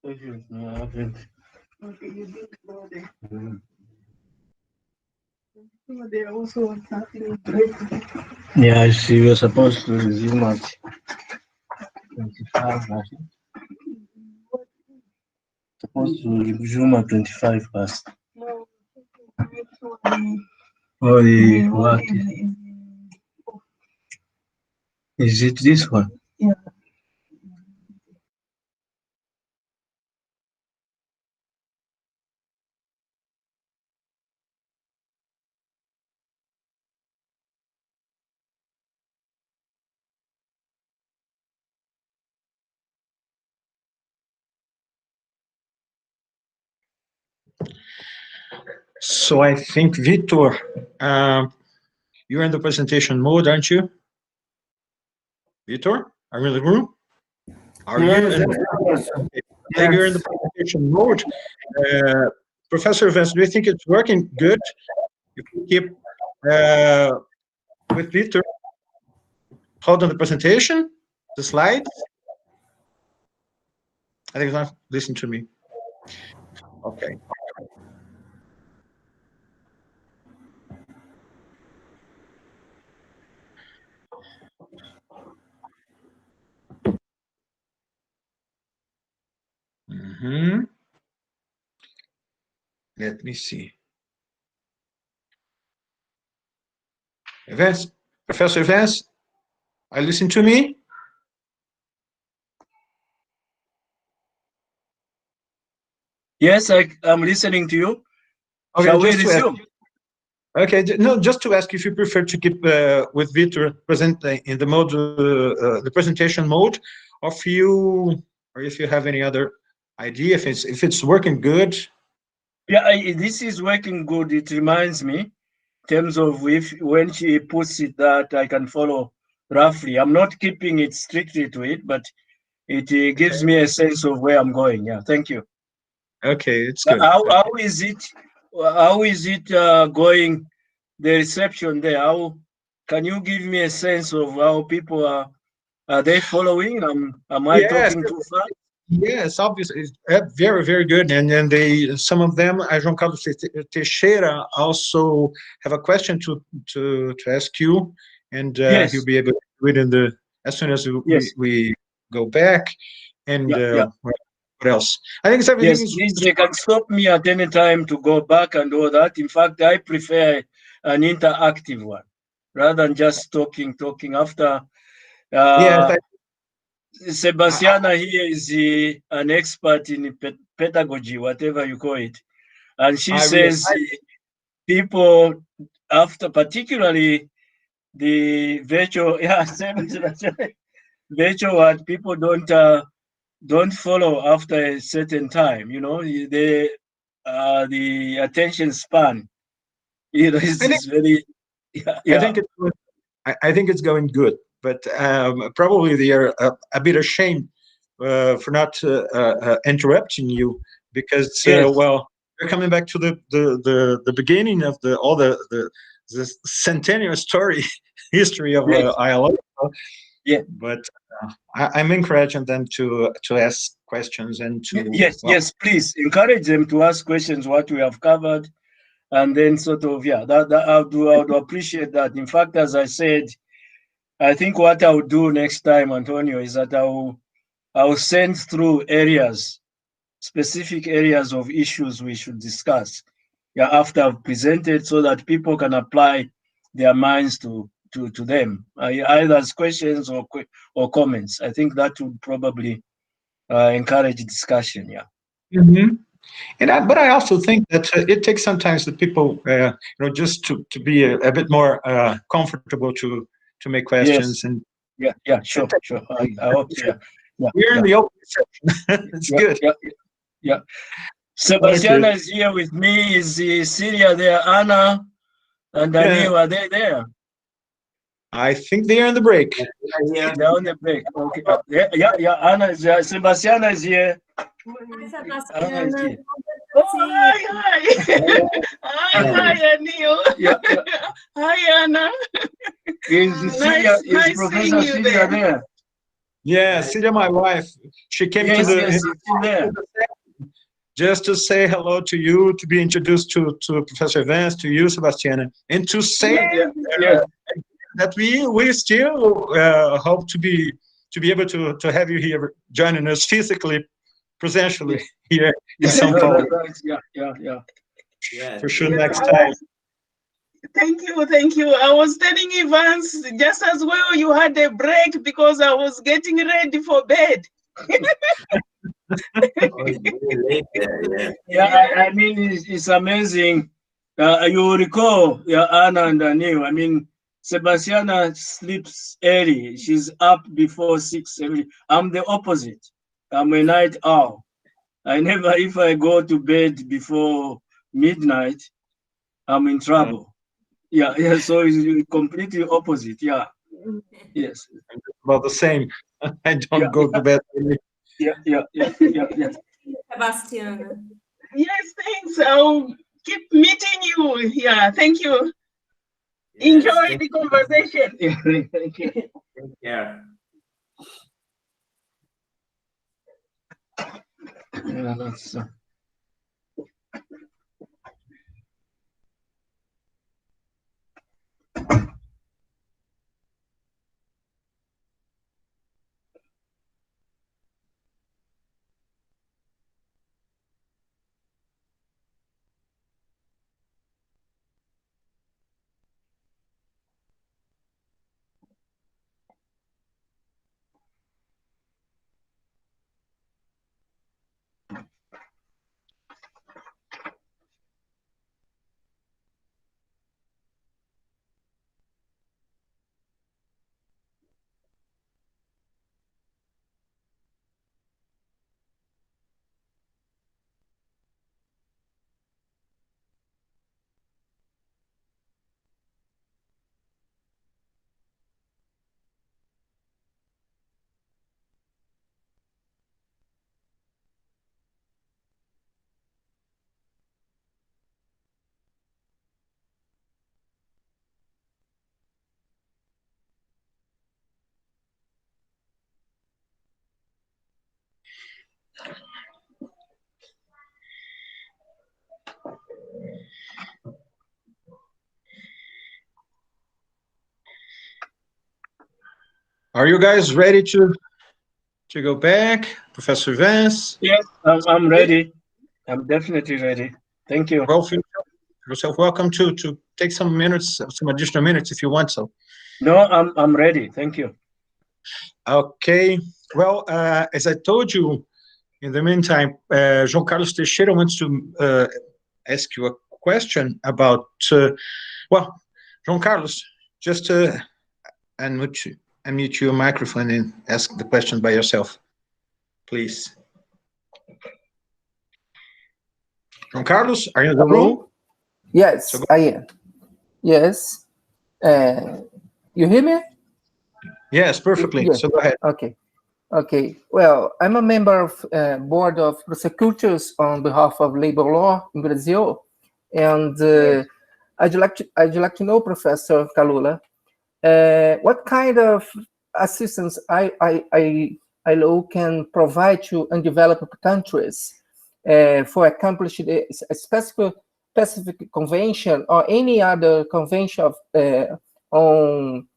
No, I haven't. Okay, you didn't go there. Mm. So there also was happening break. Yeah, she was supposed to resume at 25, I think. Supposed to resume at 25 past. No, next one. Oh, the The what? one Is it this one? yeah. So I think, Victor, you're in the presentation mode, aren't you? Victor, are you in the room? Are you Yes, in yes, the Professor. I think you're in the Yes. presentation mode. Professor Evans, do you think it's working good? If we keep with Victor, hold on the presentation, the slides. I think it's not listen to me. Okay. Let me see. Evans, Professor Evans, are you listening to me? Yes, I'm listening to you. Okay, Shall we just to ask. resume? Okay, no, just to ask if you prefer to keep with Victor present in the mode, the presentation mode, or if you have any other idea, if it's working good. Yeah, this is working good. It reminds me, in terms of if when she puts it that I can follow roughly. I'm not keeping it strictly to it, but it gives me a sense of where I'm going. Yeah, thank you. Okay, it's good. How is it? How is it going? The reception there. How can you give me a sense of how people are? Are they following? Am I Yes, talking too fast? yes, obviously, it's, very, very good. And then some of them, João Carlos Teixeira also have a question to ask you, and he'll Yes, be able to do it as soon as yes, we go back. And yeah, yeah. what else? I think everything Yes, is. please, they can stop me at any time to go back and all that. In fact, I prefer an interactive one rather than just talking. After Yes, uh, I, Sebastiana here is an expert in pedagogy, whatever you call it. And she I realize. says people, after particularly the virtual, yeah, virtual world, people don't follow after a certain time. You know, the attention span, I think is very, yeah, I yeah. think it's I think it's going good, but probably they are a bit ashamed for not interrupting you because Yes, well, we're coming back to the beginning of the centennial story history of yes, ILO. yeah. But I'm encouraging them to ask questions and to Yes, well. yes, please encourage them to ask questions what we have covered, and then sort of, yeah, that I would appreciate that. In fact, as I said, I think what I'll do next time, Antonio, is that I'll send through areas, specific areas of issues we should discuss, yeah, after I've presented, so that people can apply their minds to them, either as questions or comments. I think that would probably encourage discussion. Yeah. Mhm. And but I also think that it takes sometimes the people, just to be a bit more comfortable to make questions Yes. and Yeah. Yeah. it Sure. takes Sure. time. I hope. Yeah. Yeah. We're in Yeah. the open section. It's Yeah. good. Yeah. Yeah. Okay. Sebastiana is here with me. Is Syria there? Anna and Yeah, Daniel, are they there? I think they are in the break. Yeah. They're on the break. Okay. Yeah. Yeah. Yeah. Anna is here. Sebastiana is here. Hi, Anna is Sebastiana. here. Oh, See, hi. Hi, Neil. Yeah. Yeah. Hi, Anna. Is Syria? Nice, Is nice seeing Professor you Syria there. there? Yeah, Celia, my wife, she came to Yes. the Yes. It's in there. just to say hello to you, to be introduced to Professor Evance, to you, Sebastiana, and to say Yeah. that we still hope to be able to have you here joining us physically, presentially here in São No, Paulo. that's right. Yeah. Yeah. For sure, Yeah, next time. Thank you. I was telling Evans just as well you had a break because I was getting ready for bed. Oh, it's really late there. Yeah, I mean, it's amazing. You recall, yeah, Anna and Daniel. I mean, Sebastiana sleeps early. She's up before 6 every. I'm the opposite. I'm a night owl. I never, if I go to bed before midnight, I'm in trouble. Yeah. So it's completely opposite. Yeah. Yes. About the same. I don't Yeah. go to bed early. Yeah. Sebastiana. Yes, thanks. I'll keep meeting you. Yeah, thank you. Yes, Enjoy thank the conversation. Yeah. Thank you. Take care. Yeah, that's. Are you guys ready to go back, Professor Vance? Yes, I'm ready. I'm definitely ready. Thank you. Well, feel yourself welcome to take some minutes, some additional minutes if you want so. No, I'm ready. Thank you. Okay. Well, as I told you, in the meantime, João Carlos Teixeira wants to ask you a question about, well, João Carlos, just unmute your microphone and ask the question by yourself, please. João Carlos, are you in the room? Yes, I am. Yes. You hear me? Yes, perfectly. Yes. So go ahead. Okay. Well, I'm a member of board of Lecttures on behalf of labor law in Brazil, and I'd like to know, Professor Kalula, what kind of assistance ILO can provide to undeveloped countries for accomplishing a specific convention or any other convention of, on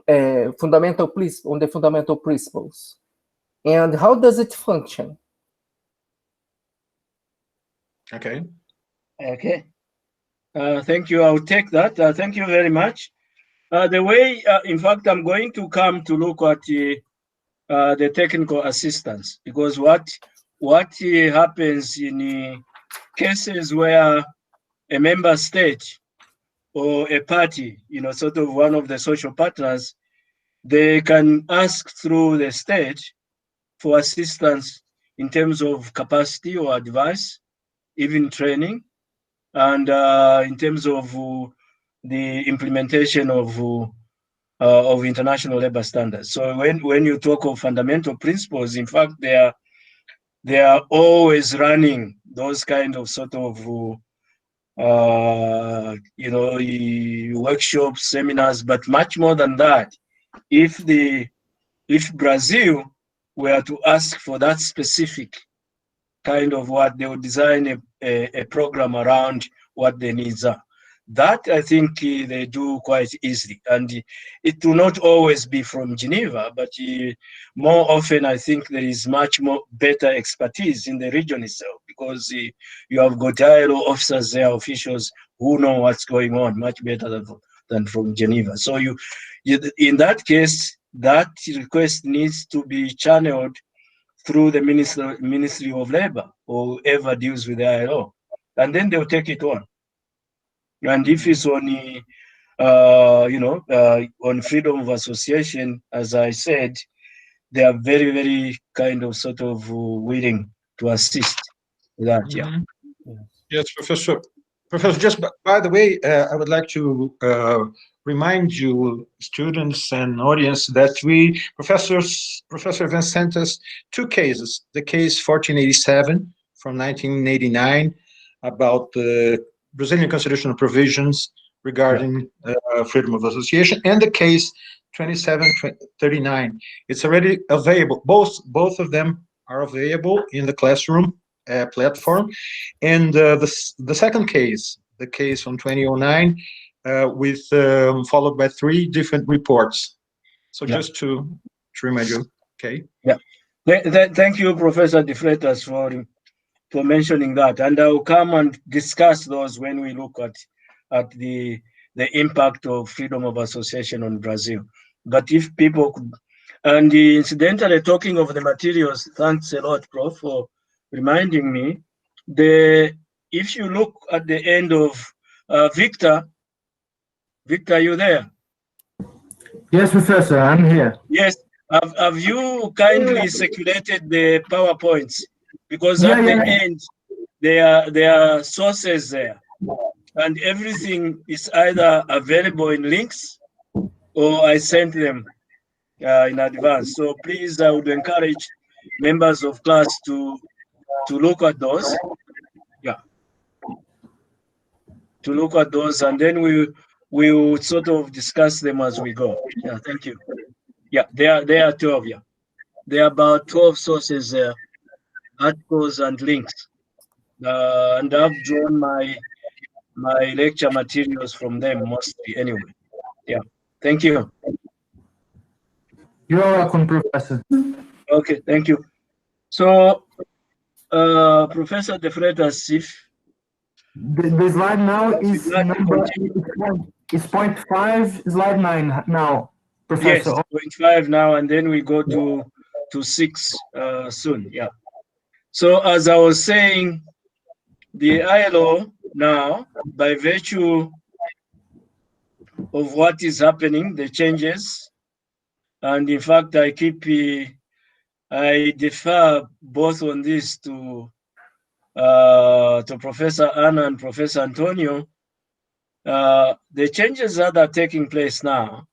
the fundamental principles, and how does it function? Okay. Thank you. I'll take that. Thank you very much. The way, in fact, I'm going to come to look at the technical assistance, because what happens in cases where a member state or a party, sort of one of the social partners, they can ask through the state for assistance in terms of capacity or advice, even training, and in terms of the implementation of international labor standards. So when you talk of fundamental principles, in fact, they are always running those kind of sort of workshops, seminars, but much more than that. If Brazil were to ask for that specific kind of what they will design a program around what their needs are. That I think they do quite easily, and it will not always be from Geneva, but more often I think there is much more better expertise in the region itself, because you have got ILO officers there, officials who know what's going on much better than from Geneva. So you in that case, that request needs to be channeled through the Ministry of Labor or whoever deals with the ILO, and then they'll take it on. And if it's on, on freedom of association, as I said, they are very, very kind of sort of willing to assist with that. Yeah. Yes, Professor. Professor, just by the way, I would like to remind you, students and audience, that Professor Evance sent us two cases. The case 1487 from 1989 about the Brazilian constitutional provisions regarding freedom of association, and the case 2739. It's already available. Both of them are available in the classroom platform. And the second case, the case on 2009, with followed by 3 different reports. So just to remind you, okay? Yeah. Thank you, Professor De Freitas, for mentioning that, and I will come and discuss those when we look at the impact of freedom of association on Brazil. But if people could, and incidentally, talking of the materials, thanks a lot, Prof, for reminding me. If you look at the end of Victor, are you there? Yes, Professor, I'm here. Yes. Have you kindly circulated the PowerPoints? Because at the end, there are sources there, and everything is either available in links or I sent them in advance. So please, I would encourage members of class to look at those. Yeah. To look at those, and then we will sort of discuss them as we go. Yeah, thank you. Yeah, there are 12. Yeah, there are about 12 sources there, articles and links. And I've drawn my lecture materials from them mostly anyway. Yeah, thank you. You're welcome, Professor. Okay, thank you. So, Professor De Freitas, if the slide now is like number it's 0.5, slide 9 now, Professor. Yes, 0.5 now, and then we go to 6 soon. Yeah. So as I was saying, the ILO now, by virtue of what is happening, the changes, and in fact, I defer both on this to Professor Anna and Professor Antonio. The changes that are taking place now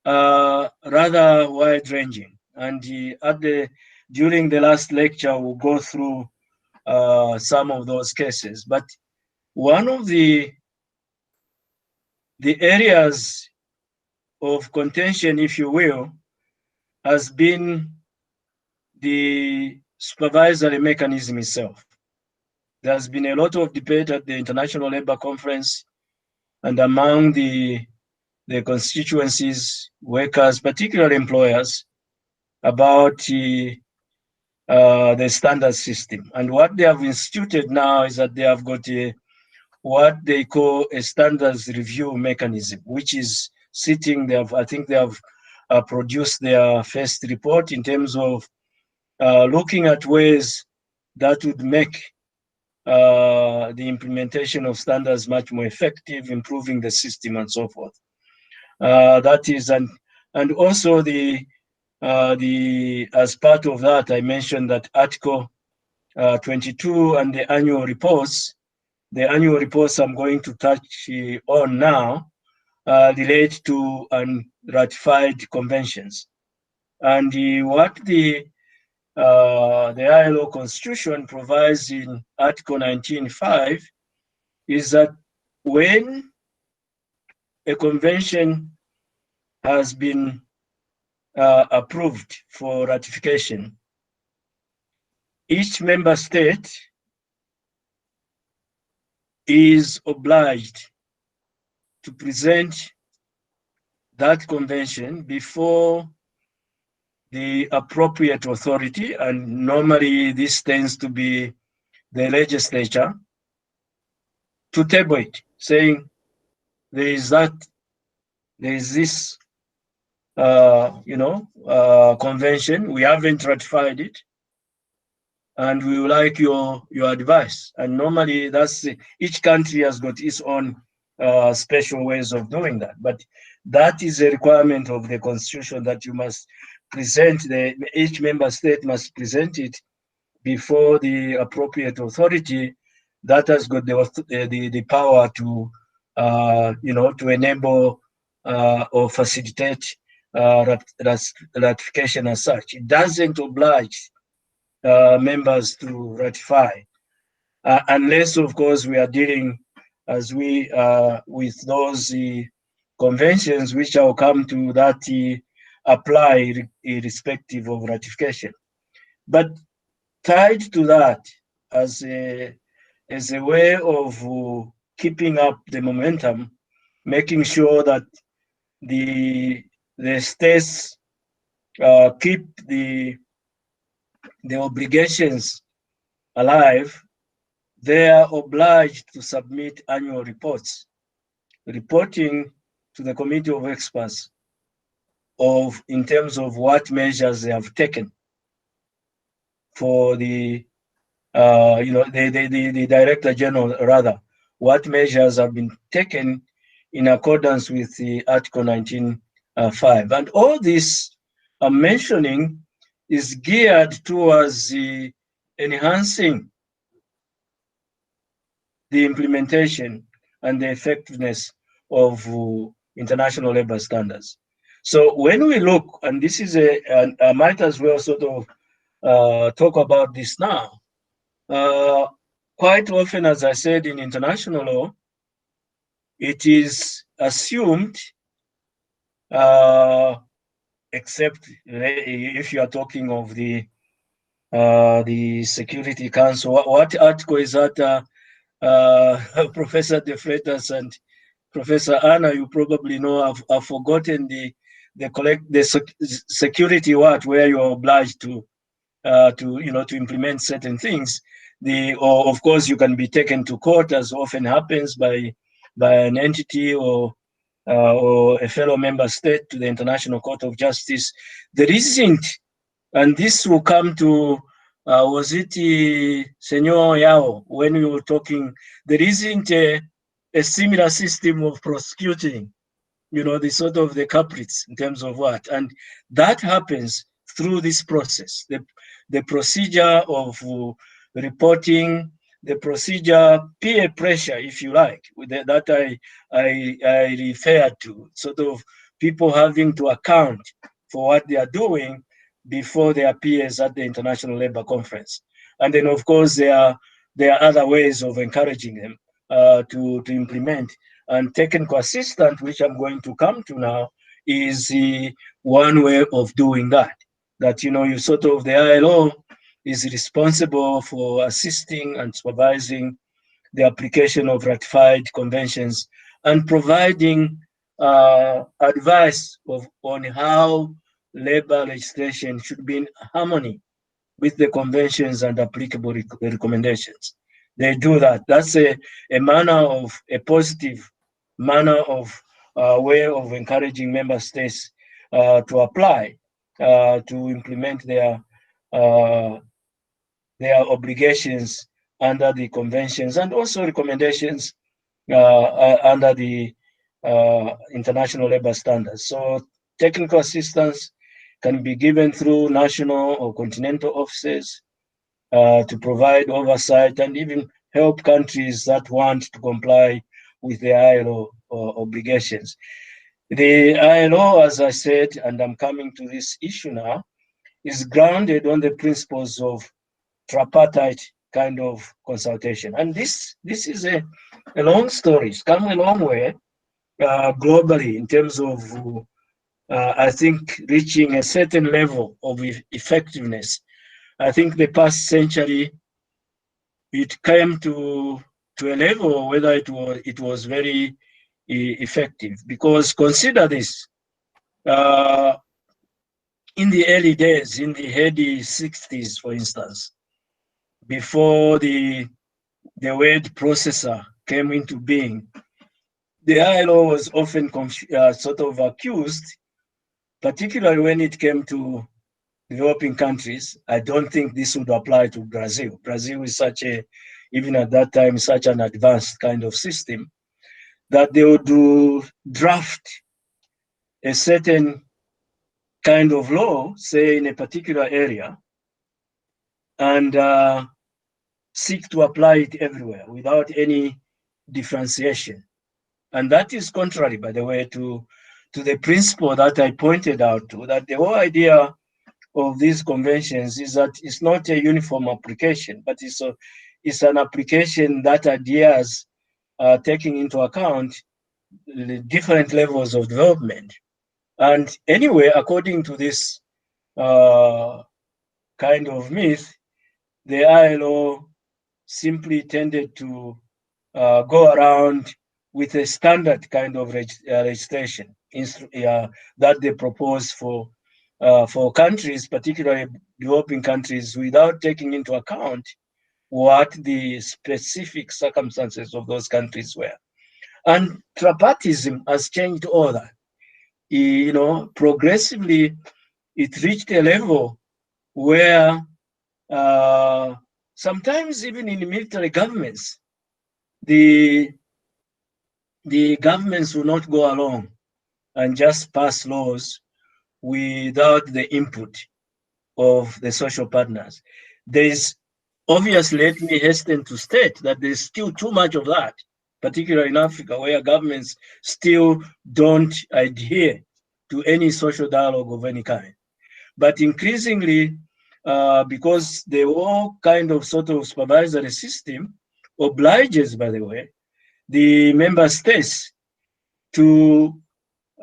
are rather wide-ranging, and during the last lecture, we'll go through some of those cases. But one of the areas of contention, if you will, has been the supervisory mechanism itself. There's been a lot of debate at the International Labour Conference and among the constituencies, workers, particularly employers, about the standard system. And what they have instituted now is that they have got what they call a standards review mechanism, which is sitting. I think they have produced their first report in terms of looking at ways that would make the implementation of standards much more effective, improving the system and so forth. That is, and also as part of that, I mentioned that Article 22 and the annual reports. The annual reports I'm going to touch on now relate to ratified conventions, and what the ILO Constitution provides in Article 19.5 is that when a convention has been approved for ratification, each member state is obliged to present that convention before the appropriate authority, and normally this tends to be the legislature, to table it, saying there is this convention, we haven't ratified it, and we would like your advice. And normally that's each country has got its own special ways of doing that, but that is a requirement of the constitution, that you must present, each member state must present it before the appropriate authority that has got the power to to enable or facilitate ratification as such. It doesn't oblige members to ratify, unless, of course, we are dealing as we with those conventions which I'll come to that apply irrespective of ratification. But tied to that, as a way of keeping up the momentum, making sure that the states keep the obligations alive, they are obliged to submit annual reports, reporting to the committee of experts in terms of what measures they have taken for the director general, rather, what measures have been taken in accordance with the Article 19.5. And all this I'm mentioning is geared towards enhancing the implementation and the effectiveness of international labor standards. So when we look, and this is I might as well sort of talk about this now. Quite often, as I said, in international law, it is assumed, except if you are talking of the Security Council. What article is that, Professor De Freitas and Professor Anna? You probably know. I've forgotten the security where you are obliged to implement certain things. Or of course you can be taken to court, as often happens, by an entity or a fellow member state to the International Court of Justice. There isn't, and this will come to was it Senor Yao when we were talking, there isn't a similar system of prosecuting the sort of the culprits in terms of what, and that happens through this process, the procedure of reporting, the procedure, peer pressure, if you like, that I referred to, sort of people having to account for what they are doing before their peers at the International Labour Conference. And then, of course, there are other ways of encouraging them to implement. And technical assistance, which I'm going to come to now, is one way of doing that. That, you sort of, the ILO is responsible for assisting and supervising the application of ratified conventions and providing advice on how labor legislation should be in harmony with the conventions and applicable recommendations. They do that. That's a positive manner of way of encouraging member states to apply, to implement their obligations under the conventions and also recommendations under the international labor standards. So technical assistance can be given through national or continental offices to provide oversight and even help countries that want to comply with the ILO obligations. The ILO, as I said, and I'm coming to this issue now, is grounded on the principles of tripartite kind of consultation. And this is a long story. It's come a long way globally in terms of, I think, reaching a certain level of effectiveness I think the past century, it came to a level whether it was very effective. Because consider this, in the early days, in the early 60s, for instance, before the word processor came into being, the ILO was often sort of accused, particularly when it came to developing countries. I don't think this would apply to Brazil. Brazil is even at that time, such an advanced kind of system that they would draft a certain kind of law, say in a particular area, and seek to apply it everywhere without any differentiation. And that is contrary, by the way, to the principle that I pointed out to, that the whole idea of these conventions is that it's not a uniform application, but it's an application that adheres, taking into account the different levels of development. And anyway, according to this kind of myth, the ILO simply tended to go around with a standard kind of registration that they propose for countries, particularly developing countries, without taking into account what the specific circumstances of those countries were. And tripartism has changed all that. Progressively, it reached a level where sometimes even in military governments, the governments will not go along and just pass laws without the input of the social partners. There is obviously, let me hasten to state that there's still too much of that, particularly in Africa, where governments still don't adhere to any social dialogue of any kind. But increasingly, because the whole kind of sort of supervisory system obliges, by the way, the member states to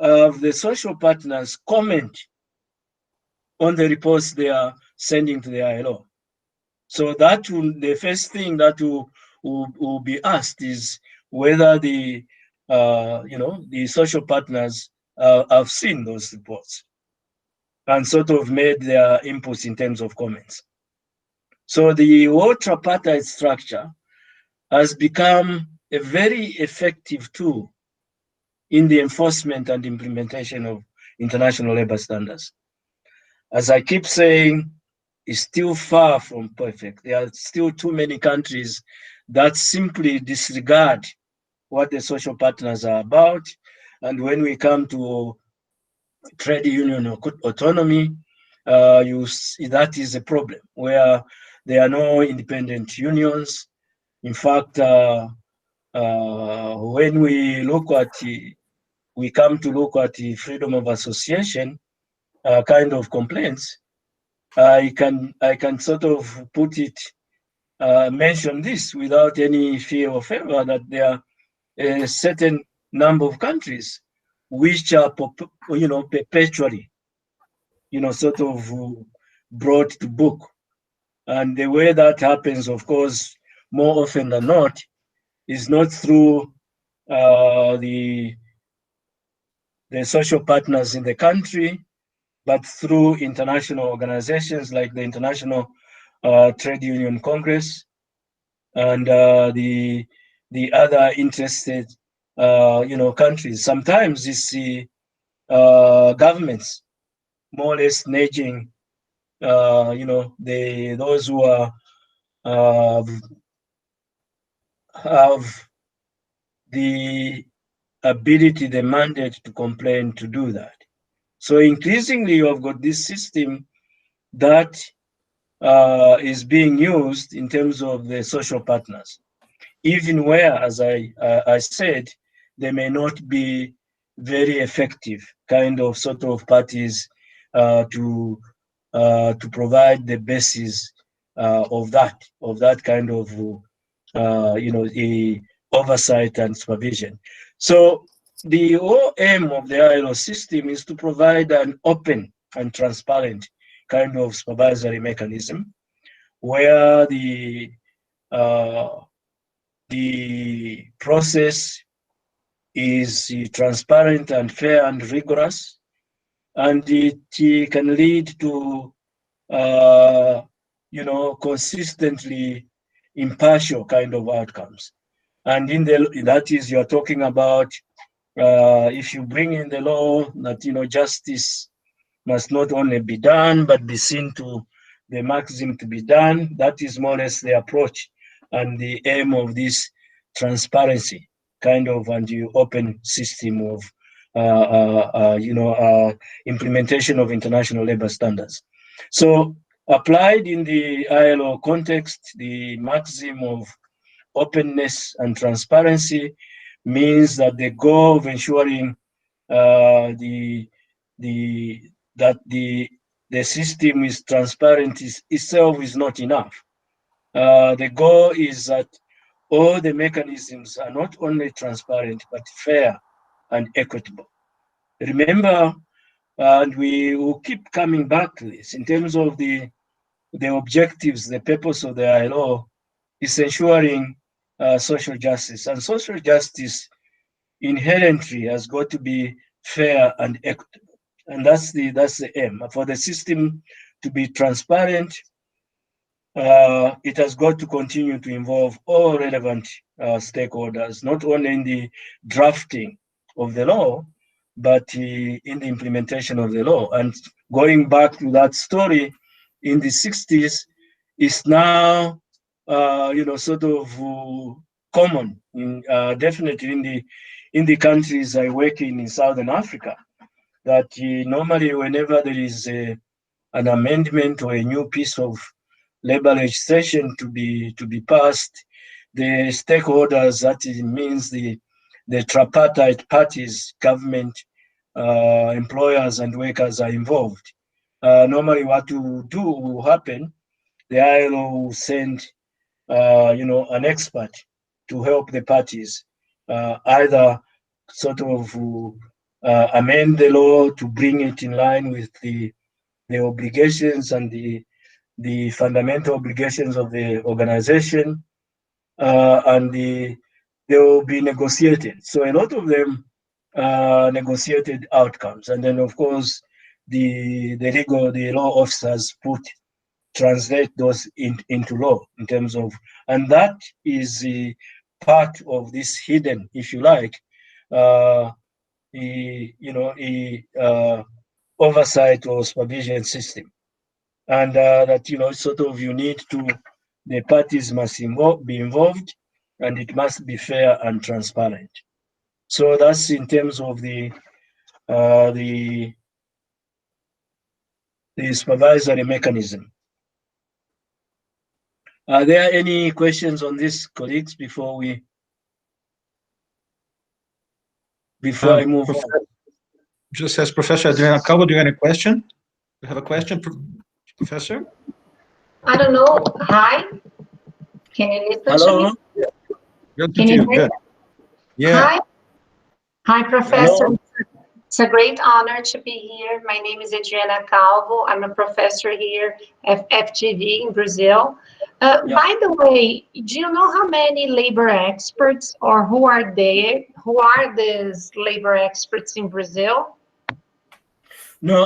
have the social partners comment on the reports they are sending to the ILO. So the first thing that will be asked is whether the social partners have seen those reports and sort of made their inputs in terms of comments. So the whole tripartite structure has become a very effective tool in the enforcement and implementation of international labor standards. As I keep saying, it's still far from perfect. There are still too many countries that simply disregard what the social partners are about. And when we come to trade union autonomy, you see that is a problem where there are no independent unions. In fact, when we come to look at the freedom of association kind of complaints, I can sort of mention this without any fear or favor, that there are a certain number of countries which are, perpetually, sort of brought to book. And the way that happens, of course, more often than not, is not through the social partners in the country, but through international organizations like the International Trade Union Congress and the other interested countries. Sometimes it's the governments more or less nudging those who have the ability, the mandate to complain, to do that. So increasingly, you have got this system that is being used in terms of the social partners, even where, as I said, they may not be very effective kind of sort of parties to provide the basis of that kind of oversight and supervision. So the whole aim of the ILO system is to provide an open and transparent kind of supervisory mechanism where the process is transparent and fair and rigorous, and it can lead to consistently impartial kind of outcomes. And that is, you're talking about if you bring in the law that justice must not only be done but be seen to the maximum to be done. That is more or less the approach and the aim of this transparency kind of and the open system of implementation of international labor standards. So applied in the ILO context, the maxim of openness and transparency means that the goal of ensuring that the system is transparent itself is not enough. The goal is that all the mechanisms are not only transparent but fair and equitable. Remember, and we will keep coming back to this in terms of the objectives, the purpose of the ILO is ensuring social justice, and social justice inherently has got to be fair and equitable, and that's the aim. For the system to be transparent, it has got to continue to involve all relevant stakeholders, not only in the drafting of the law, but in the implementation of the law. And going back to that story in the 60s, is now sort of common, definitely in the countries I work in Southern Africa, that normally whenever there is an amendment or a new piece of labor legislation to be passed, the stakeholders, that means the tripartite parties, government, employers and workers are involved. Normally what will happen, the ILO will send an expert to help the parties either sort of amend the law to bring it in line with the obligations and the fundamental obligations of the organization, and they will be negotiated. So a lot of them negotiated outcomes, and then of course the law officers translate those into law in terms of, and that is part of this hidden, if you like, oversight or supervision system, and that sort of the parties must be involved, and it must be fair and transparent. So that's in terms of the supervisory mechanism. Are there any questions on this, colleagues, before I move on? Just as Professor Adriana Calvo, do you have a question? You have a question, Professor? I don't know. Hi. Can you listen Hello? to me? Good, Can you hear good. Yeah. Hi. Hi, Professor. Hello? It's a great honor to be here. My name is Adriana Calvo. I'm a professor here at FGV in Brazil. By the way, do you know how many labor experts, or who are there? Who are these labor experts in Brazil? No,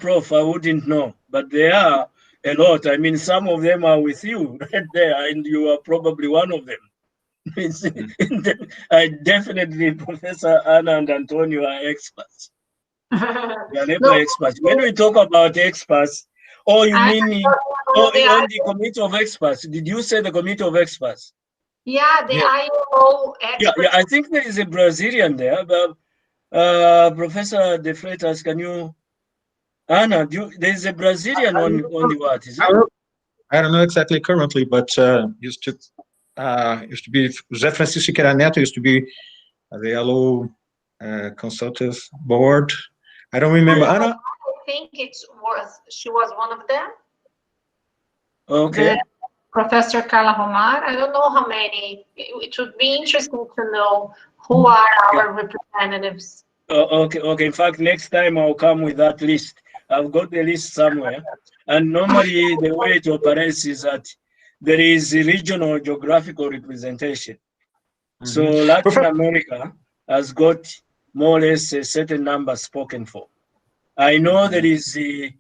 Prof, I wouldn't know, but there are a lot. I mean, some of them are with you right there, and you are probably one of them. Definitely, Professor Anna and Antonio are experts. They are labor experts. When we talk about experts, you mean on the committee of experts? Did you say the committee of experts? Yeah, the ILO experts. Yeah, I think there is a Brazilian there, but Professor De Freitas, can you? Anna, there is a Brazilian on the what? Is it? I don't know exactly currently, but used to be José Francisco Siqueira Neto used to be the ILO consultative board. I don't remember. Anna? I think she was one of them. Okay. Professor Carla Romar. I don't know how many. It would be interesting to know who are our representatives. Okay. In fact, next time I'll come with that list. I've got the list somewhere. And normally the way it operates is that there is a regional geographical representation. So Latin America has got more or less a certain number spoken for. I know there is the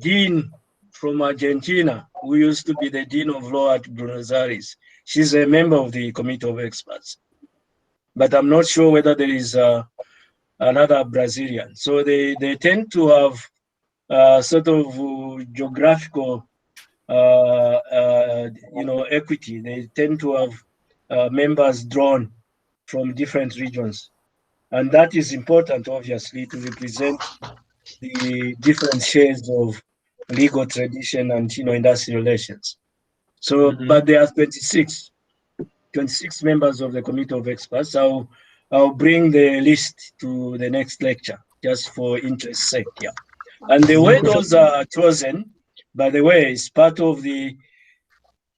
dean from Argentina, who used to be the dean of law at Buenos Aires. She's a member of the committee of experts. But I'm not sure whether there is another Brazilian. So they tend to have sort of geographical equity. They tend to have members drawn from different regions. And that is important, obviously, to represent the different shades of legal tradition and industrial relations. So, but there are 26 members of the committee of experts. I'll bring the list to the next lecture, just for interest sake, yeah. And the way those are chosen, by the way, is part of the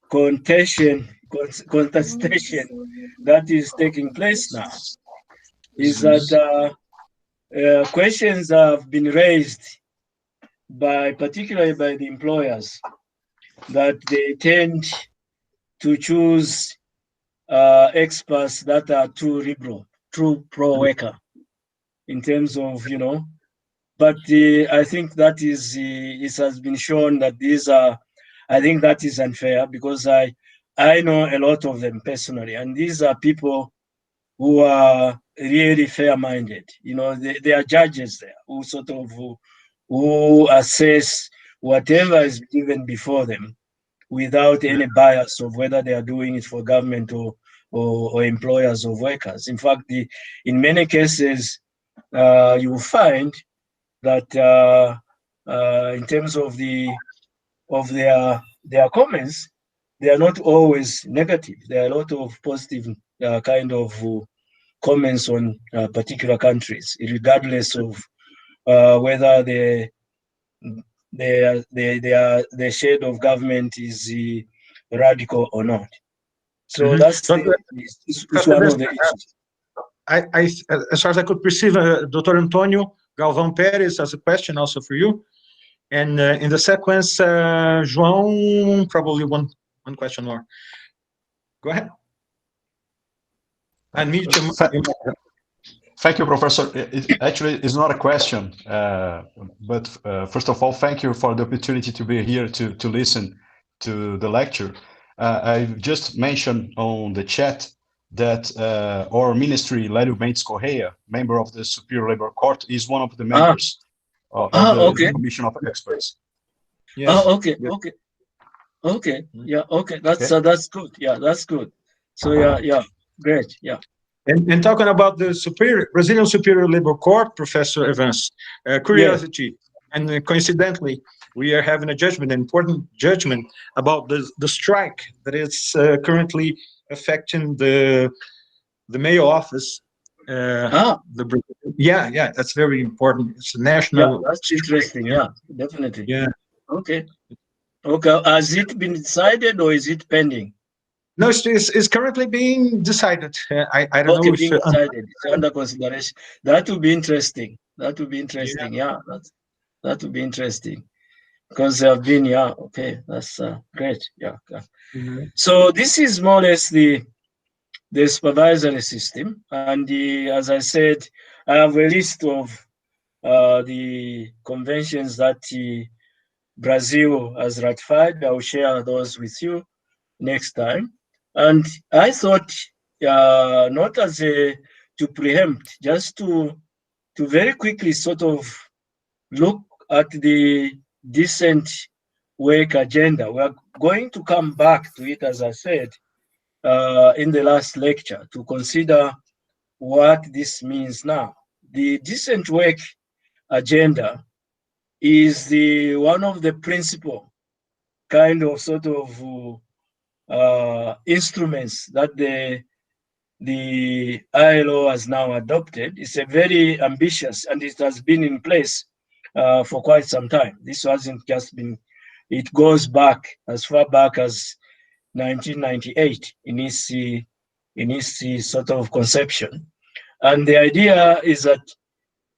contestation that is taking place now, is that questions have been raised particularly by the employers, that they tend to choose experts that are too liberal, true pro-worker in terms of, but I think that it has been shown that I think that is unfair, because I know a lot of them personally, and these are people who are really fair-minded. They are judges there who sort of who assess whatever is given before them without any bias of whether they are doing it for government or employers of workers. In fact, in many cases, you will find that in terms of their comments, they are not always negative. There are a lot of positive kind of comments on particular countries, regardless of whether the shade of government is radical or not. So that's it's one of the issues. As far as I could perceive, Dr. Antonio Galvão Pérez has a question also for you. And in the sequence, João, probably one question more. Go ahead. Thank you, Professor. It actually is not a question, but first of all, thank you for the opportunity to be here to listen to the lecture. I just mentioned on the chat that our ministry, Lélio Mendes Correia, member of the Superior Labor Court, is one of the members of the Commission of Experts. Yes. Okay. Yeah. Okay. That's good. Yeah, that's good. So yeah, great. Yeah. And talking about the Brazilian Superior Labor Court, Professor Evance, curiosity, and coincidentally, we are having a judgment, an important judgment about the strike that is currently affecting the mayor office. Yeah, that's very important. It's a national. Yeah, that's interesting. Yeah, definitely. Yeah. Okay. Has it been decided or is it pending? No, it's currently being decided. I don't know if being decided. It's under consideration. That would be interesting. That would be interesting. Yeah, that would be interesting, because there have been. Yeah, okay, that's great. Yeah. So this is more or less the supervisory system, and as I said, I have a list of the conventions that Brazil has ratified. I will share those with you next time. And I thought, not as to preempt, just to very quickly sort of look at the decent work agenda. We are going to come back to it, as I said, in the last lecture, to consider what this means now. The decent work agenda is one of the principal kind of sort of instruments that the ILO has now adopted. It's a very ambitious, and it has been in place for quite some time. This hasn't just been, it goes back as far back as 1998 in its sort of conception. And the idea is that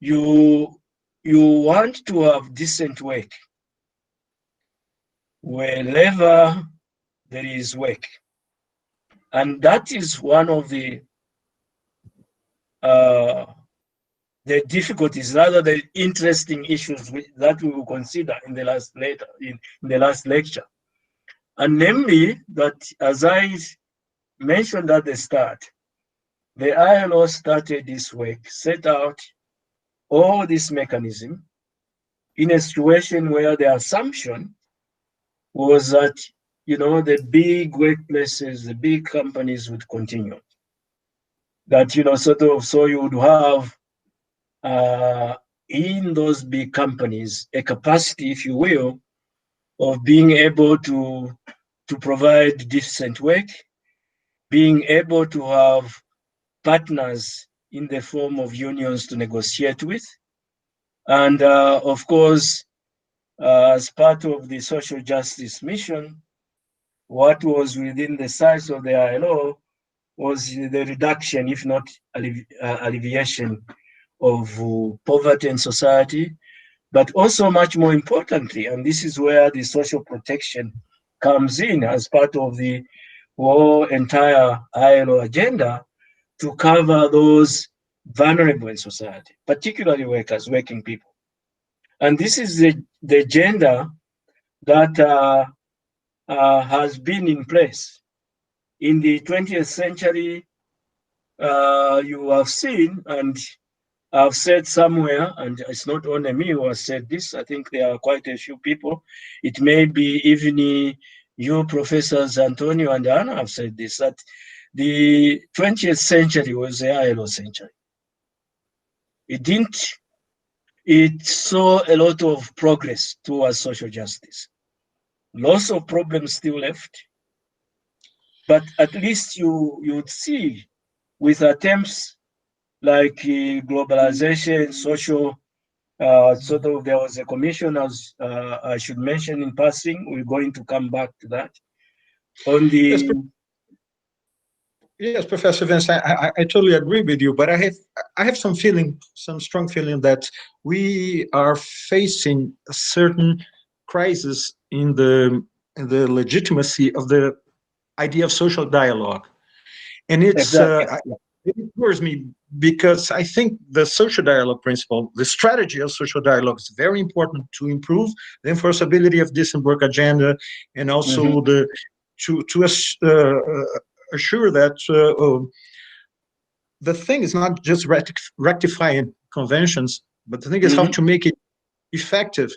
you want to have decent work wherever there is work. And that is one of the difficulties, rather the interesting issues that we will consider in the last lecture. And namely that, as I mentioned at the start, the ILO started this work, set out all this mechanism in a situation where the assumption was that, the big workplaces, the big companies would continue. That, so you would have in those big companies a capacity, if you will, of being able to provide decent work, being able to have partners in the form of unions to negotiate with. And of course, as part of the social justice mission, what was within the size of the ILO was the reduction, if not alleviation, of poverty in society, but also much more importantly, and this is where the social protection comes in as part of the whole entire ILO agenda, to cover those vulnerable in society, particularly workers, working people. And this is the agenda that has been in place. In the 20th century, you have seen, and I've said somewhere, and it's not only me who has said this, I think there are quite a few people. It may be even you, Professors Antonio and Anna, have said this, that the 20th century was the ILO century. It saw a lot of progress towards social justice. Lots of problems still left, but at least you'd see with attempts like globalization, social, there was a commission, as I should mention in passing, we're going to come back to that. On the Yes, Professor Evance, I totally agree with you, but I have some strong feeling that we are facing a certain crisis in the legitimacy of the idea of social dialogue, and it worries me because I think the social dialogue principle, the strategy of social dialogue, is very important to improve the enforceability of decent work agenda, and also assure that the thing is not just rectifying conventions, but the thing is how to make it effective.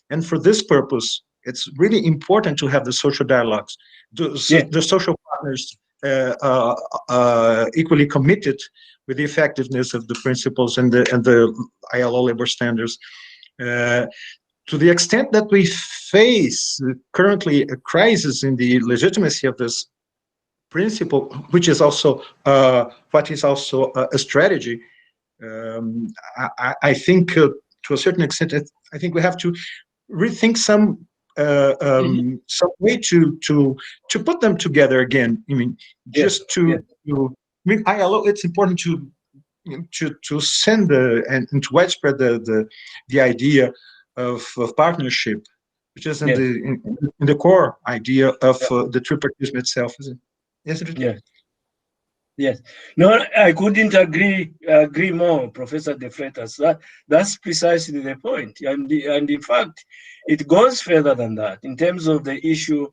And for this purpose, it's really important to have the social dialogues, the social partners equally committed with the effectiveness of the principles and the ILO labor standards. To the extent that we face currently a crisis in the legitimacy of this principle, which is also a strategy, I think to a certain extent, I think we have to rethink some way to put them together again. I mean, just to I mean, ILO, it's important to send and to widespread the idea of partnership, which is in the core idea of the tripartism itself, isn't it? Yes. Yes. No, I couldn't agree more, Professor De Freitas. That's precisely the point. And in fact, it goes further than that in terms of the issue.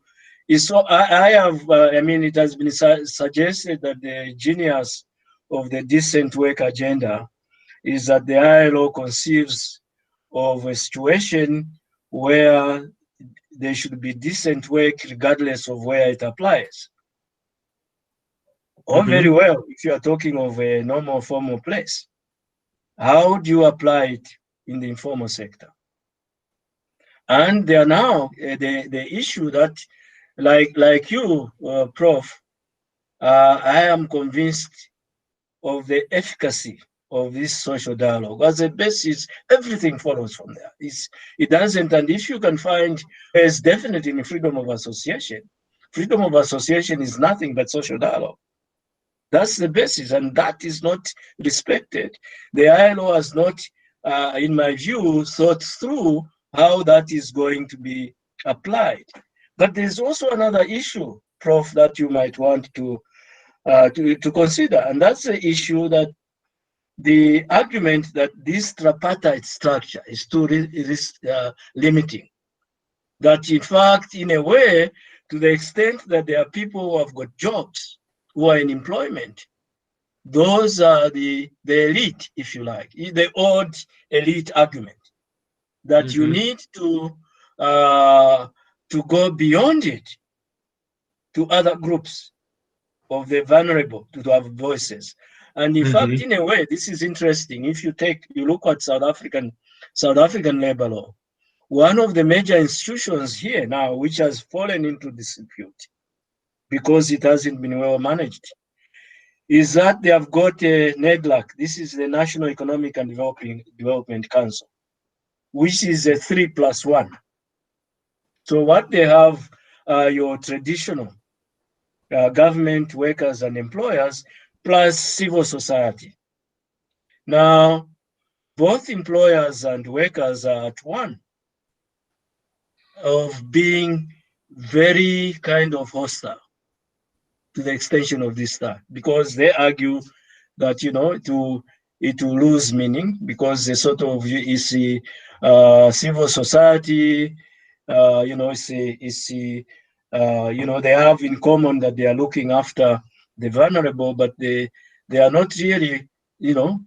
I mean, it has been suggested that the genius of the decent work agenda is that the ILO conceives of a situation where there should be decent work regardless of where it applies. All very well, if you are talking of a normal formal place. How do you apply it in the informal sector? And there are now the issue that, like you, Prof, I am convinced of the efficacy of this social dialogue. As a basis, everything follows from there. It doesn't, and if you can find, there's definitely in freedom of association. Freedom of association is nothing but social dialogue. That's the basis, and that is not respected. The ILO has not, in my view, thought through how that is going to be applied. But there's also another issue, Prof, that you might want to consider, and that's the issue that the argument that this tripartite structure is too limiting. That in fact, in a way, to the extent that there are people who have got jobs, who are in employment, those are the elite, if you like, the old elite argument, that you need to go beyond it to other groups of the vulnerable to have voices. And in fact, in a way, this is interesting. If you look at South African labor law, one of the major institutions here now, which has fallen into disrepute because it hasn't been well managed, is that they have got a NEDLAC. This is the National Economic and Development Council, which is a 3+1. So what they have your traditional government workers and employers plus civil society. Now, both employers and workers are at one of being very kind of hostile to the extension of this stuff, because they argue that, you know, it will lose meaning because the sort of civil society, you know, you know, they have in common that they are looking after the vulnerable, but they are not really, you know,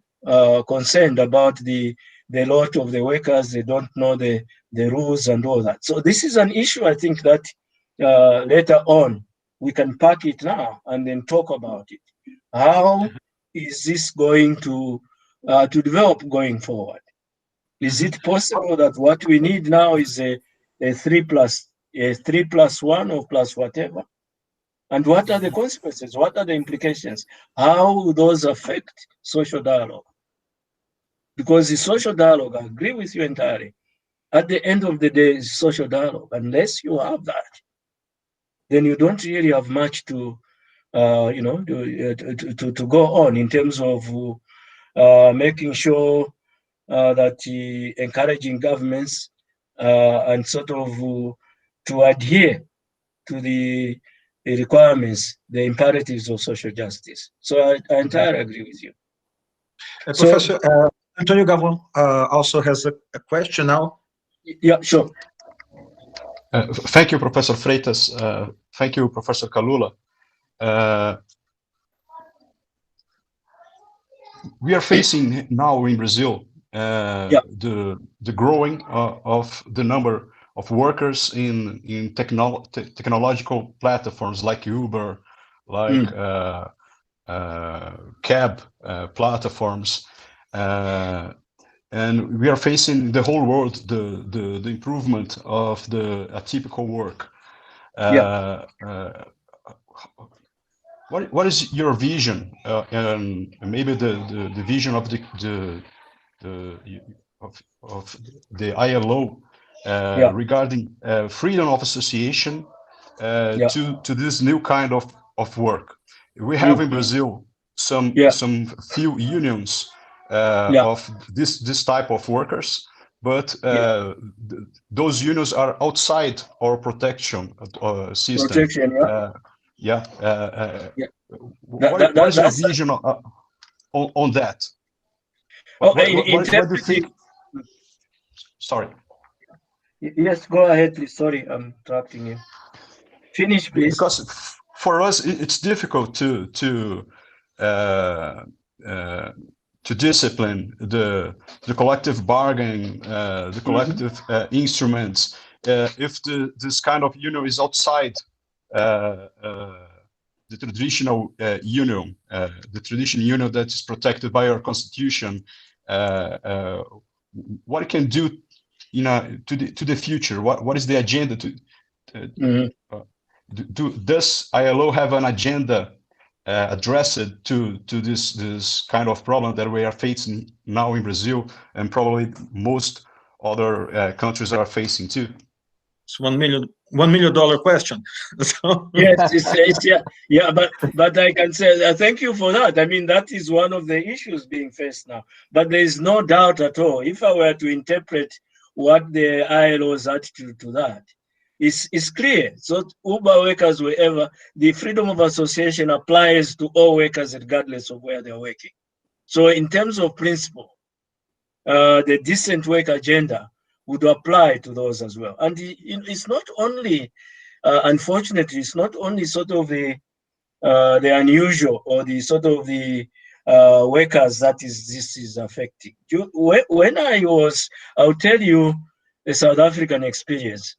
concerned about the lot of the workers. They don't know the rules and all that. So this is an issue, I think, that later on we can pack it now and then talk about it. How is this going to develop going forward? Is it possible that what we need now is a 3+1 or plus whatever? And what are the consequences? What are the implications? How will those affect social dialogue? Because the social dialogue, I agree with you entirely. At the end of the day, it's social dialogue. Unless you have that, then you don't really have much to, you know, to go on in terms of making sure that encouraging governments and sort of to adhere to the requirements, the imperatives of social justice. So I entirely agree with you. Professor Antonio Gavon also has a question now. Yeah, sure. Thank you, Professor Freitas. Thank you, Professor Kalula. We are facing now in Brazil the growing of the number of workers in technological platforms like Uber, like cab platforms, and we are facing the whole world the improvement of the atypical work. What is your vision, and maybe the vision of the ILO regarding freedom of association to this new kind of work? We have in Brazil some few unions of this type of workers, but those unions are outside our protection system. What is your vision on that? Oh, what do you think? Sorry. Yes, go ahead, please. Sorry, I'm interrupting you. Finish, please. Because for us, it's difficult to discipline the collective bargaining, the collective instruments. If this kind of union is outside the traditional union, the traditional union that is protected by our constitution, what it can do, to the future? What is the agenda does ILO have an agenda addressed to this kind of problem that we are facing now in Brazil, and probably most other countries are facing too? It's $1 million question. So. Yes, but I can say thank you for that. I mean, that is one of the issues being faced now. But there is no doubt at all, if I were to interpret what the ILO's attitude to that, is clear. So Uber workers, wherever, the freedom of association applies to all workers regardless of where they're working. So in terms of principle, the decent work agenda would apply to those as well. And it's not only, unfortunately, it's not only sort of the unusual or the sort of the workers that this is affecting. When I'll tell you a South African experience.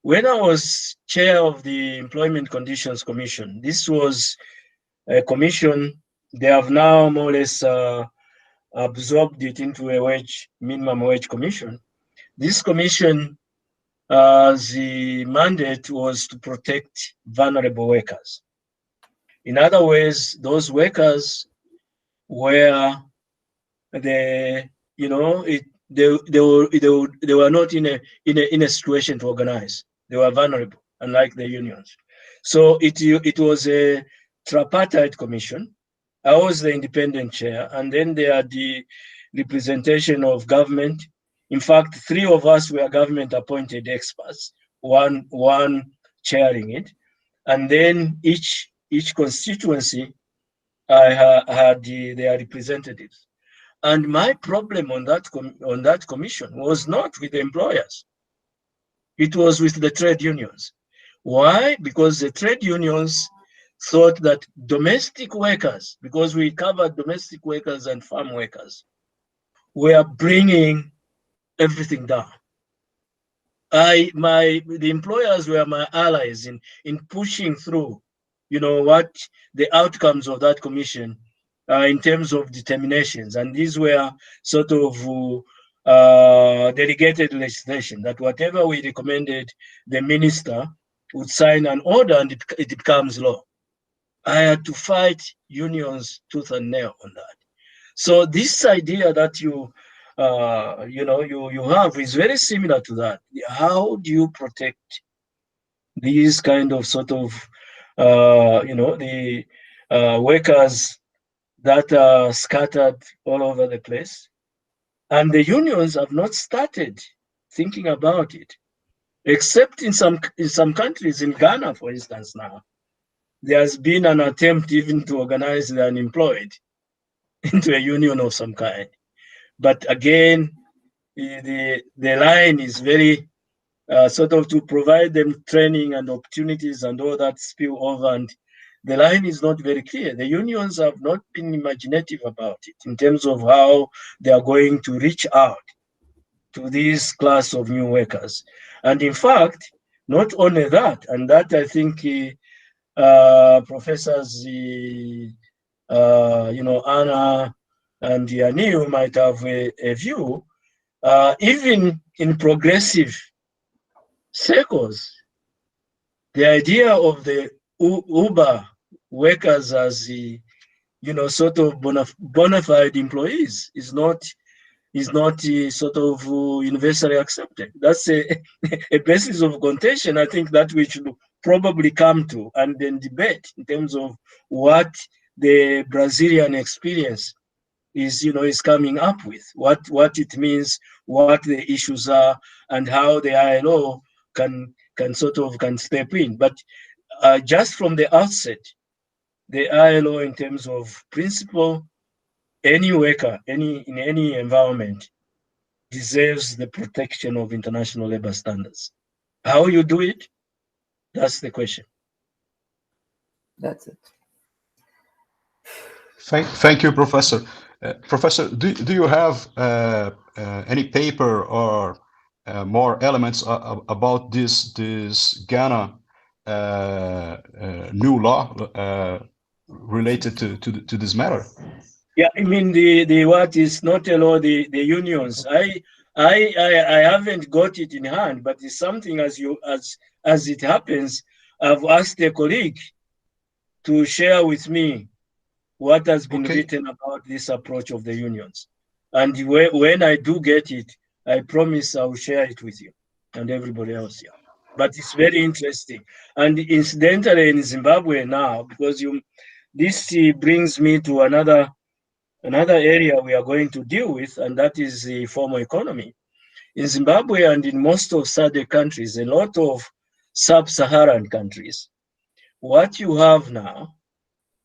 When I was chair of the Employment Conditions Commission, this was a commission, they have now more or less absorbed it into a minimum wage commission. This commission, the mandate was to protect vulnerable workers. In other words, those workers were they were not in a situation to organize. They were vulnerable, unlike the unions. So it was a tripartite commission. I was the independent chair, and then there are the representation of government. In fact, 3 of us were government appointed experts, one chairing it, and then each constituency had their representatives. And my problem on that commission was not with the employers. It was with the trade unions. Why? Because the trade unions thought that domestic workers, because we covered domestic workers and farm workers, were bringing everything down. The employers were my allies in pushing through, what the outcomes of that commission in terms of determinations. And these were sort of delegated legislation that whatever we recommended, the minister would sign an order and it becomes law. I had to fight unions tooth and nail on that. So this idea that you have is very similar to that. How do you protect these kind of sort of, the workers that are scattered all over the place? And the unions have not started thinking about it, except in some countries, in Ghana, for instance, now. There has been an attempt even to organize the unemployed into a union of some kind. But again, the line is very sort of to provide them training and opportunities and all that spill over, and the line is not very clear. The unions have not been imaginative about it in terms of how they are going to reach out to this class of new workers. And in fact, not only that, and that I think Professors Anna and Anil might have a view, even in progressive circles, the idea of the Uber workers as the, sort of bona fide employees is not sort of universally accepted. That's a basis of contention, I think, that we should probably come to and then debate in terms of what the Brazilian experience is coming up with, what it means, what the issues are, and how the ILO can step in. But just from the outset, the ILO, in terms of principle, any worker, in any environment, deserves the protection of international labor standards. How you do it, that's the question. That's it. Thank you, Professor. Professor, do you have any paper or more elements about this Ghana new law related to this matter? Yeah, I mean the what is not a law, the unions. I haven't got it in hand, but it's something as it happens. I've asked a colleague to share with me what has been written about this approach of the unions. And when I do get it, I promise I'll share it with you and everybody else here. But it's very interesting. And incidentally, in Zimbabwe now, because this brings me to another area we are going to deal with, and that is the formal economy. in Zimbabwe and in most of SADC countries, a lot of sub-Saharan countries, what you have now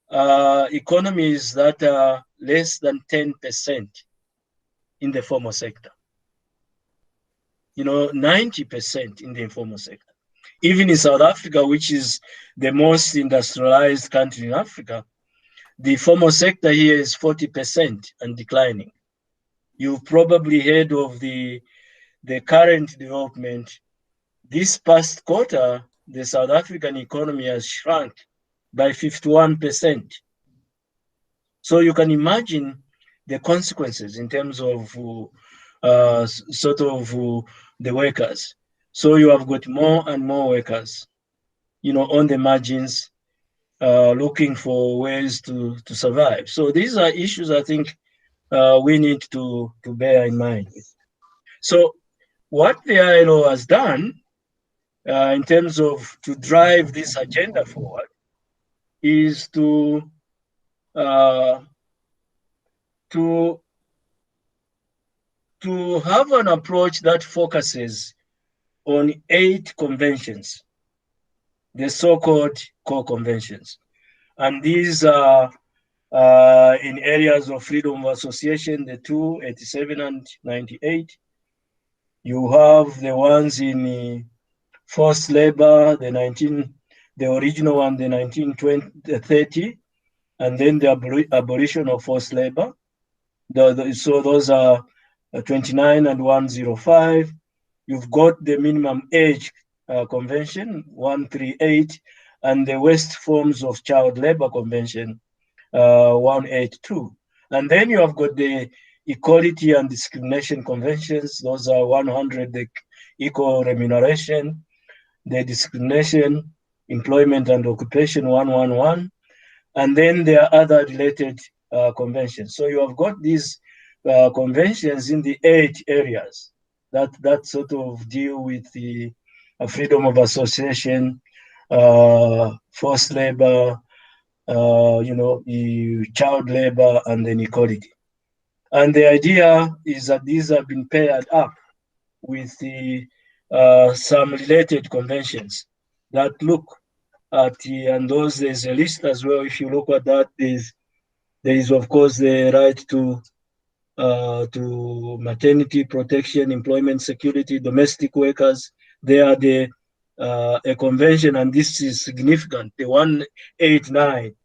are economies that are less than 10% in the formal sector. 90% in the informal sector. Even in South Africa, which is the most industrialized country in Africa, the formal sector here is 40% and declining. You've probably heard of the current development. This past quarter, the South African economy has shrunk by 51%. So you can imagine the consequences in terms of the workers. So you have got more and more workers, on the margins, looking for ways to survive. So these are issues I think we need to bear in mind. So what the ILO has done in terms of to drive this agenda forward is to have an approach that focuses on 8 conventions, the so-called core conventions. And these are in areas of freedom of association, the 2, 87 and 98. You have the ones in forced labor, the original one, the 1930, and then the abolition of forced labor. So those are 29 and 105. You've got the minimum age convention, 138, and the worst forms of child labor convention, 182. And then you have got the equality and discrimination conventions. Those are 100, the equal remuneration, the discrimination, employment and occupation, 111. And then there are other related conventions. So you have got these conventions in the 8 areas that sort of deal with the freedom of association, forced labor, child labor, and inequality. And the idea is that these have been paired up with the some related conventions that look at and there's a list as well. If you look at that, there is of course the right to maternity protection, employment security, domestic workers. They are a convention, and this is significant. The 189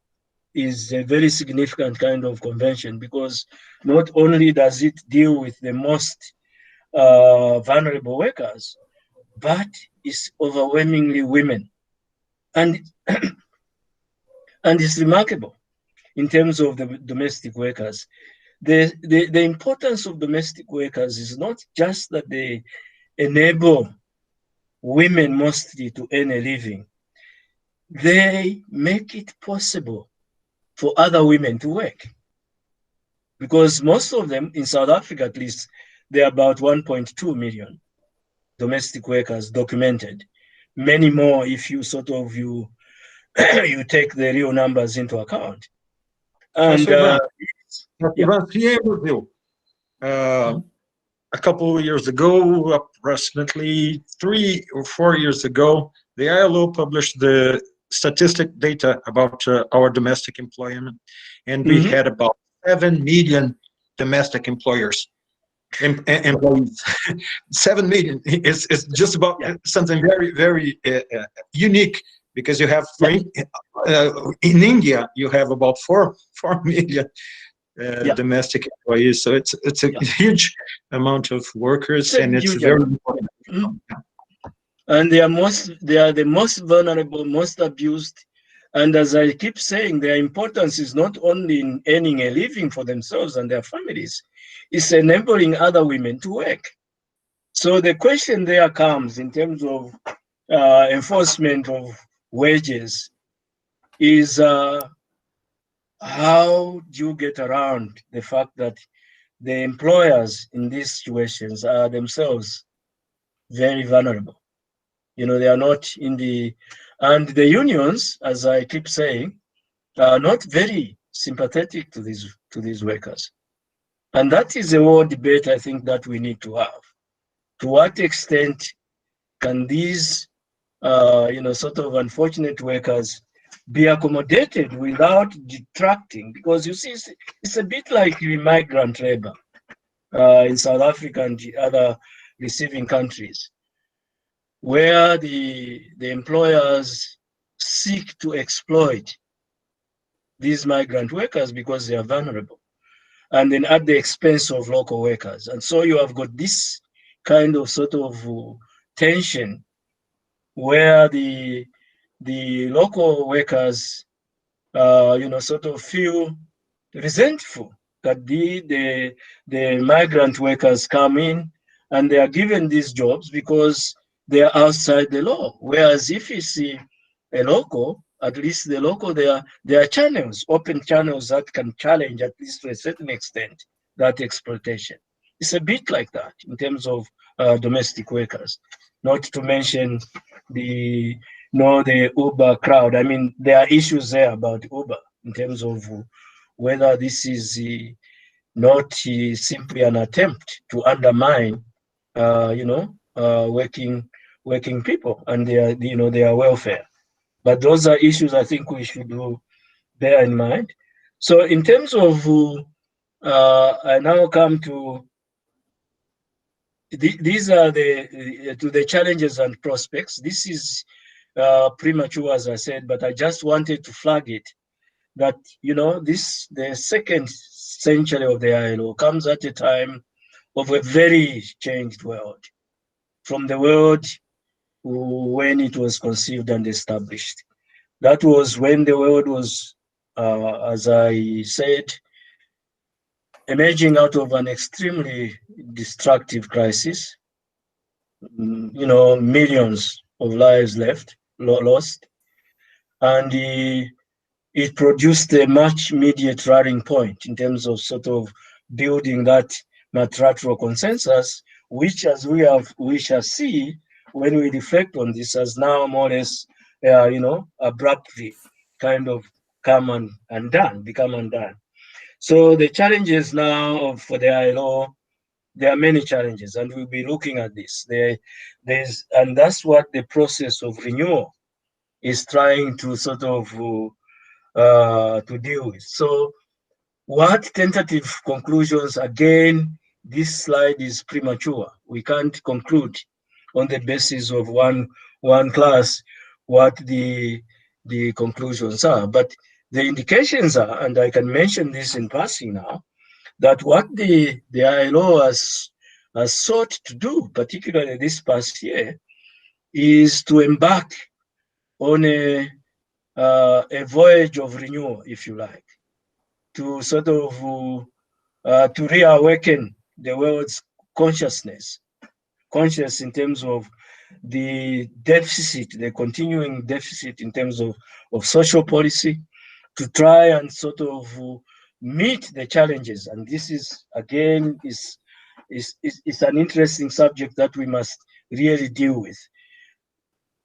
is a very significant kind of convention because not only does it deal with the most vulnerable workers, but it's overwhelmingly women. And it's remarkable in terms of the domestic workers. The importance of domestic workers is not just that they enable women mostly to earn a living. They make it possible for other women to work. Because most of them, in South Africa at least, there are about 1.2 million domestic workers documented. Many more if you you take the real numbers into account. And here in Brazil, a couple of years ago, approximately 3 or 4 years ago, the ILO published the statistic data about our domestic employment, and we had about 7 million domestic employees. 7 million is just about something very, very unique, because you have in India you have about 4 million domestic employees. So it's a huge amount of workers, and it's very important. And they are the most vulnerable, most abused. And as I keep saying, their importance is not only in earning a living for themselves and their families, it's enabling other women to work. So the question there comes in terms of enforcement of wages is how do you get around the fact that the employers in these situations are themselves very vulnerable? They are not in and the unions, as I keep saying, are not very sympathetic to these workers. And that is a whole debate I think that we need to have, to what extent can these, sort of unfortunate workers be accommodated without detracting? Because you see, it's a bit like migrant labor in South Africa and the other receiving countries, where the employers seek to exploit these migrant workers because they are vulnerable, and then at the expense of local workers. And so you have got this kind of sort of tension where the local workers, sort of feel resentful that the migrant workers come in and they are given these jobs because they are outside the law. Whereas if you see a local, at least the local, there are channels, open channels that can challenge, at least to a certain extent, that exploitation. It's a bit like that in terms of domestic workers, not to mention the Uber crowd. I mean, there are issues there about Uber in terms of whether this is not simply an attempt to undermine, working people and their welfare. But those are issues I think we should bear in mind. So in terms of, I now come to these are the challenges and prospects. This is premature, as I said, but I just wanted to flag it that the second century of the ILO comes at a time of a very changed world from the world when it was conceived and established. That was when the world was, as I said, emerging out of an extremely destructive crisis. Millions of lives lost, and it produced a much immediate rallying point in terms of sort of building that multilateral consensus, which, as we shall see when we reflect on this, has now more or less, abruptly kind of become undone. So the challenges now for the ILO, there are many challenges, and we'll be looking at this. And that's what the process of renewal is trying to sort of to deal with. So what tentative conclusions? Again, this slide is premature. We can't conclude on the basis of one class what the conclusions are, but the indications are, and I can mention this in passing now, that what the ILO has sought to do, particularly this past year, is to embark on a voyage of renewal, if you like, to sort of to reawaken the world's conscious in terms of the deficit, the continuing deficit in terms of social policy, to try and sort of meet the challenges. And this is, again, is an interesting subject that we must really deal with.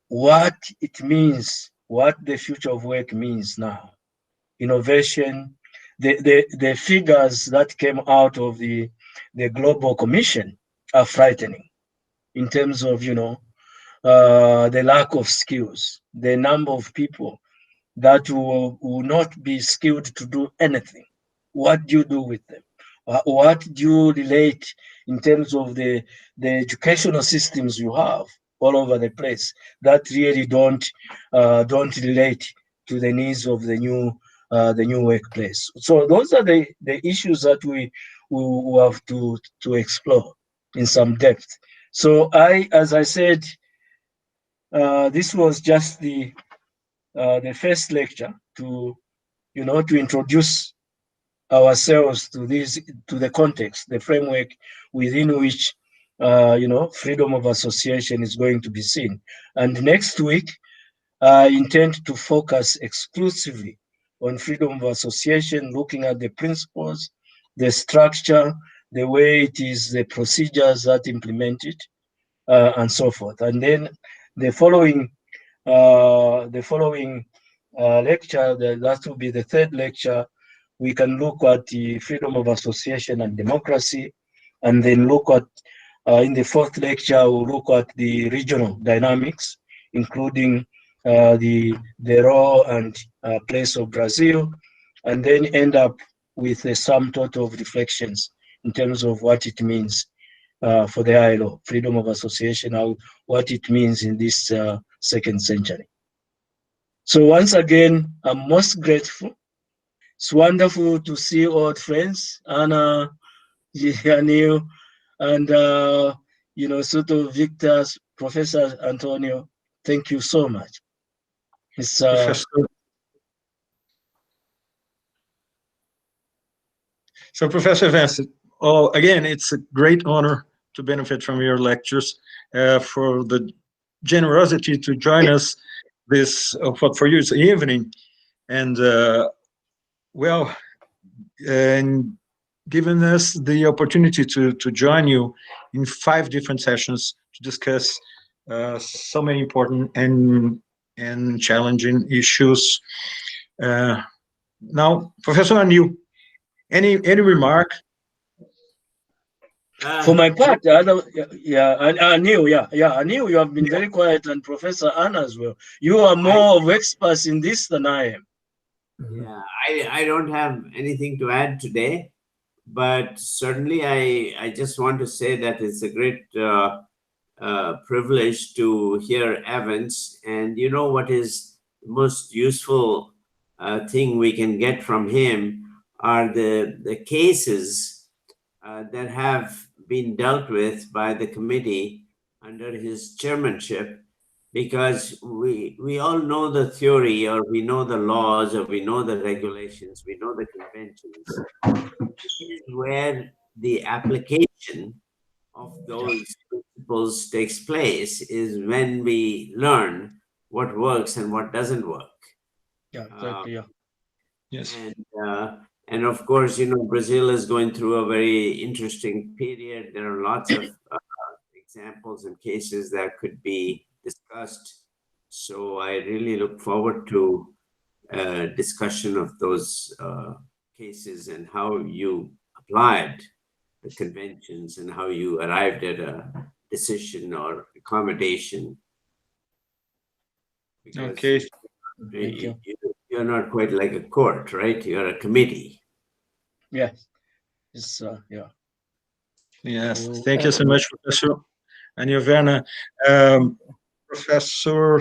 What it means, what the future of work means now. Innovation, the figures that came out of the Global Commission are frightening in terms of, the lack of skills, the number of people that will not be skilled to do anything. What do you do with them? What do you relate in terms of the educational systems you have all over the place that really don't relate to the needs of the new workplace? So those are the issues that we have to explore in some depth. So as I said, this was just the first lecture to introduce ourselves to the context, the framework within which freedom of association is going to be seen. And next week, I intend to focus exclusively on freedom of association, looking at the principles, the structure, the way it is, the procedures that implement it, and so forth. And then the following lecture, that will be the third lecture, we can look at the freedom of association and democracy, and then look at In the fourth lecture, we'll look at the regional dynamics, including the role and place of Brazil, and then end up with a sum total of reflections in terms of what it means for the ILO, freedom of association, what it means in this second century. So once again, I'm most grateful. It's wonderful to see old friends, Anna, Neil, and sort of Victor, Professor Antonio. Thank you so much. It's So Professor Evance, again, it's a great honor to benefit from your lectures, for the generosity to join us this, what for you is evening, and and giving us the opportunity to join you in 5 different sessions to discuss so many important and challenging issues. Now, Professor Anil, any remark? For my part, Anil, you have been very quiet, and Professor Anna as well. You are more of experts in this than I am. Yeah, I don't have anything to add today, but certainly I just want to say that it's a great privilege to hear Evans, and you know what is the most useful thing we can get from him are the cases that have been dealt with by the committee under his chairmanship, because we all know the theory, or we know the laws, or we know the regulations, we know the conventions. This is where the application of those principles takes place, is when we learn what works and what doesn't work. Yeah, exactly. Yeah. Yes. And of course, Brazil is going through a very interesting period. There are lots of examples and cases that could be discussed. So I really look forward to discussion of those cases and how you applied the conventions and how you arrived at a decision or accommodation. Because Okay. You're not quite like a court, right? You're a committee. Yes. It's, yeah. Yes. Thank you so much, Professor Anil Werner. Professor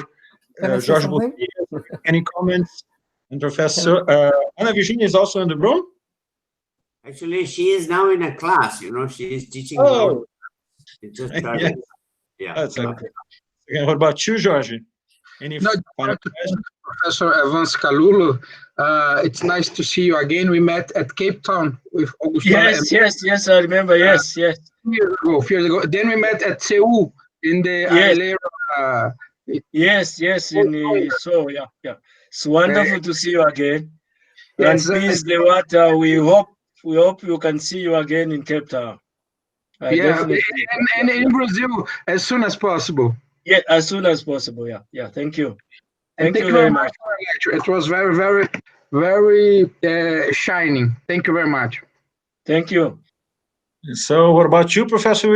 Can I say Jorge something? Botelho, any comments? And Professor Ana Virginia is also in the room? Actually, she is now in a class, she is teaching. Oh. It just started. Yeah. That's okay. Okay. What about you, Jorge? Any final questions? Professor Evance Kalula, it's nice to see you again. We met at Cape Town with Augustana. Yes, I remember. Yes. 2 years ago. Then we met at Seoul in the Ailera. Yes. So yeah. It's wonderful to see you again. Yes, and peace the water. We hope you can see you again in Cape Town. Definitely. And in Brazil as soon as possible. Yeah, as soon as possible. Yeah. Thank you. Thank you very much for the lecture. It was very, very, very shining. Thank you very much. Thank you. So what about you, Professor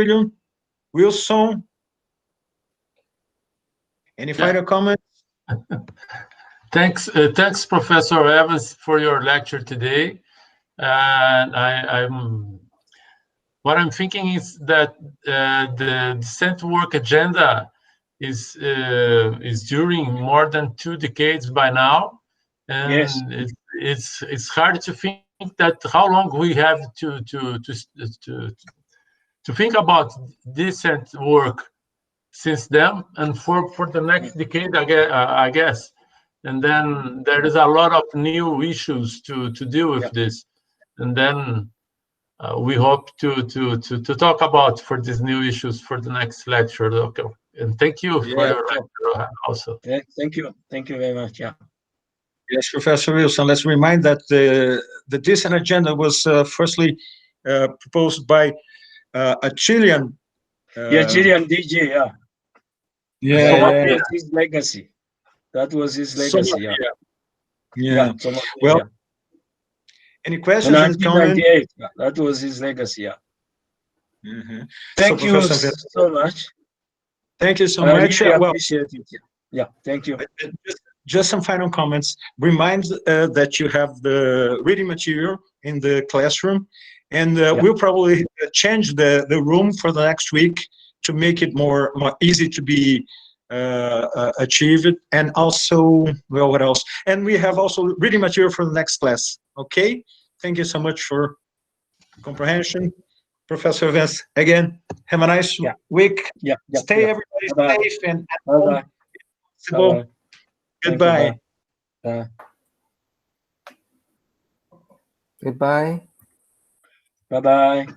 Wilson? Any final comments? Thanks, Professor Evans, for your lecture today. And what I'm thinking is that the decent work agenda is during more than 2 decades by now, and yes. it's hard to think that how long we have to think about decent work since then, and for the next decade, I guess. And then there is a lot of new issues to deal with this, and then we hope to talk about for these new issues for the next lecture. Okay. And thank you for your lecture also. Thank you very much. Yeah. Yes, Professor Wilson. Let's remind that the decent agenda was firstly proposed by a Chilean. Chilean DJ. Yeah. His legacy. That was his legacy. Yeah. Well, any questions and comments? That was his legacy. Yeah. Thank you so much. Thank you so I much. really Well, appreciate it. Yeah, thank you. just some final comments. Remind that you have the reading material in the classroom, and we'll probably change the room for the next week to make it more easy to be achieved. And also, well, what else? And we have also reading material for the next class. Okay. Thank you so much for comprehension. Professor Evance, again, have a nice week. Stay everybody safe and Bye-bye. possible. Goodbye. Bye. Goodbye. Bye-bye.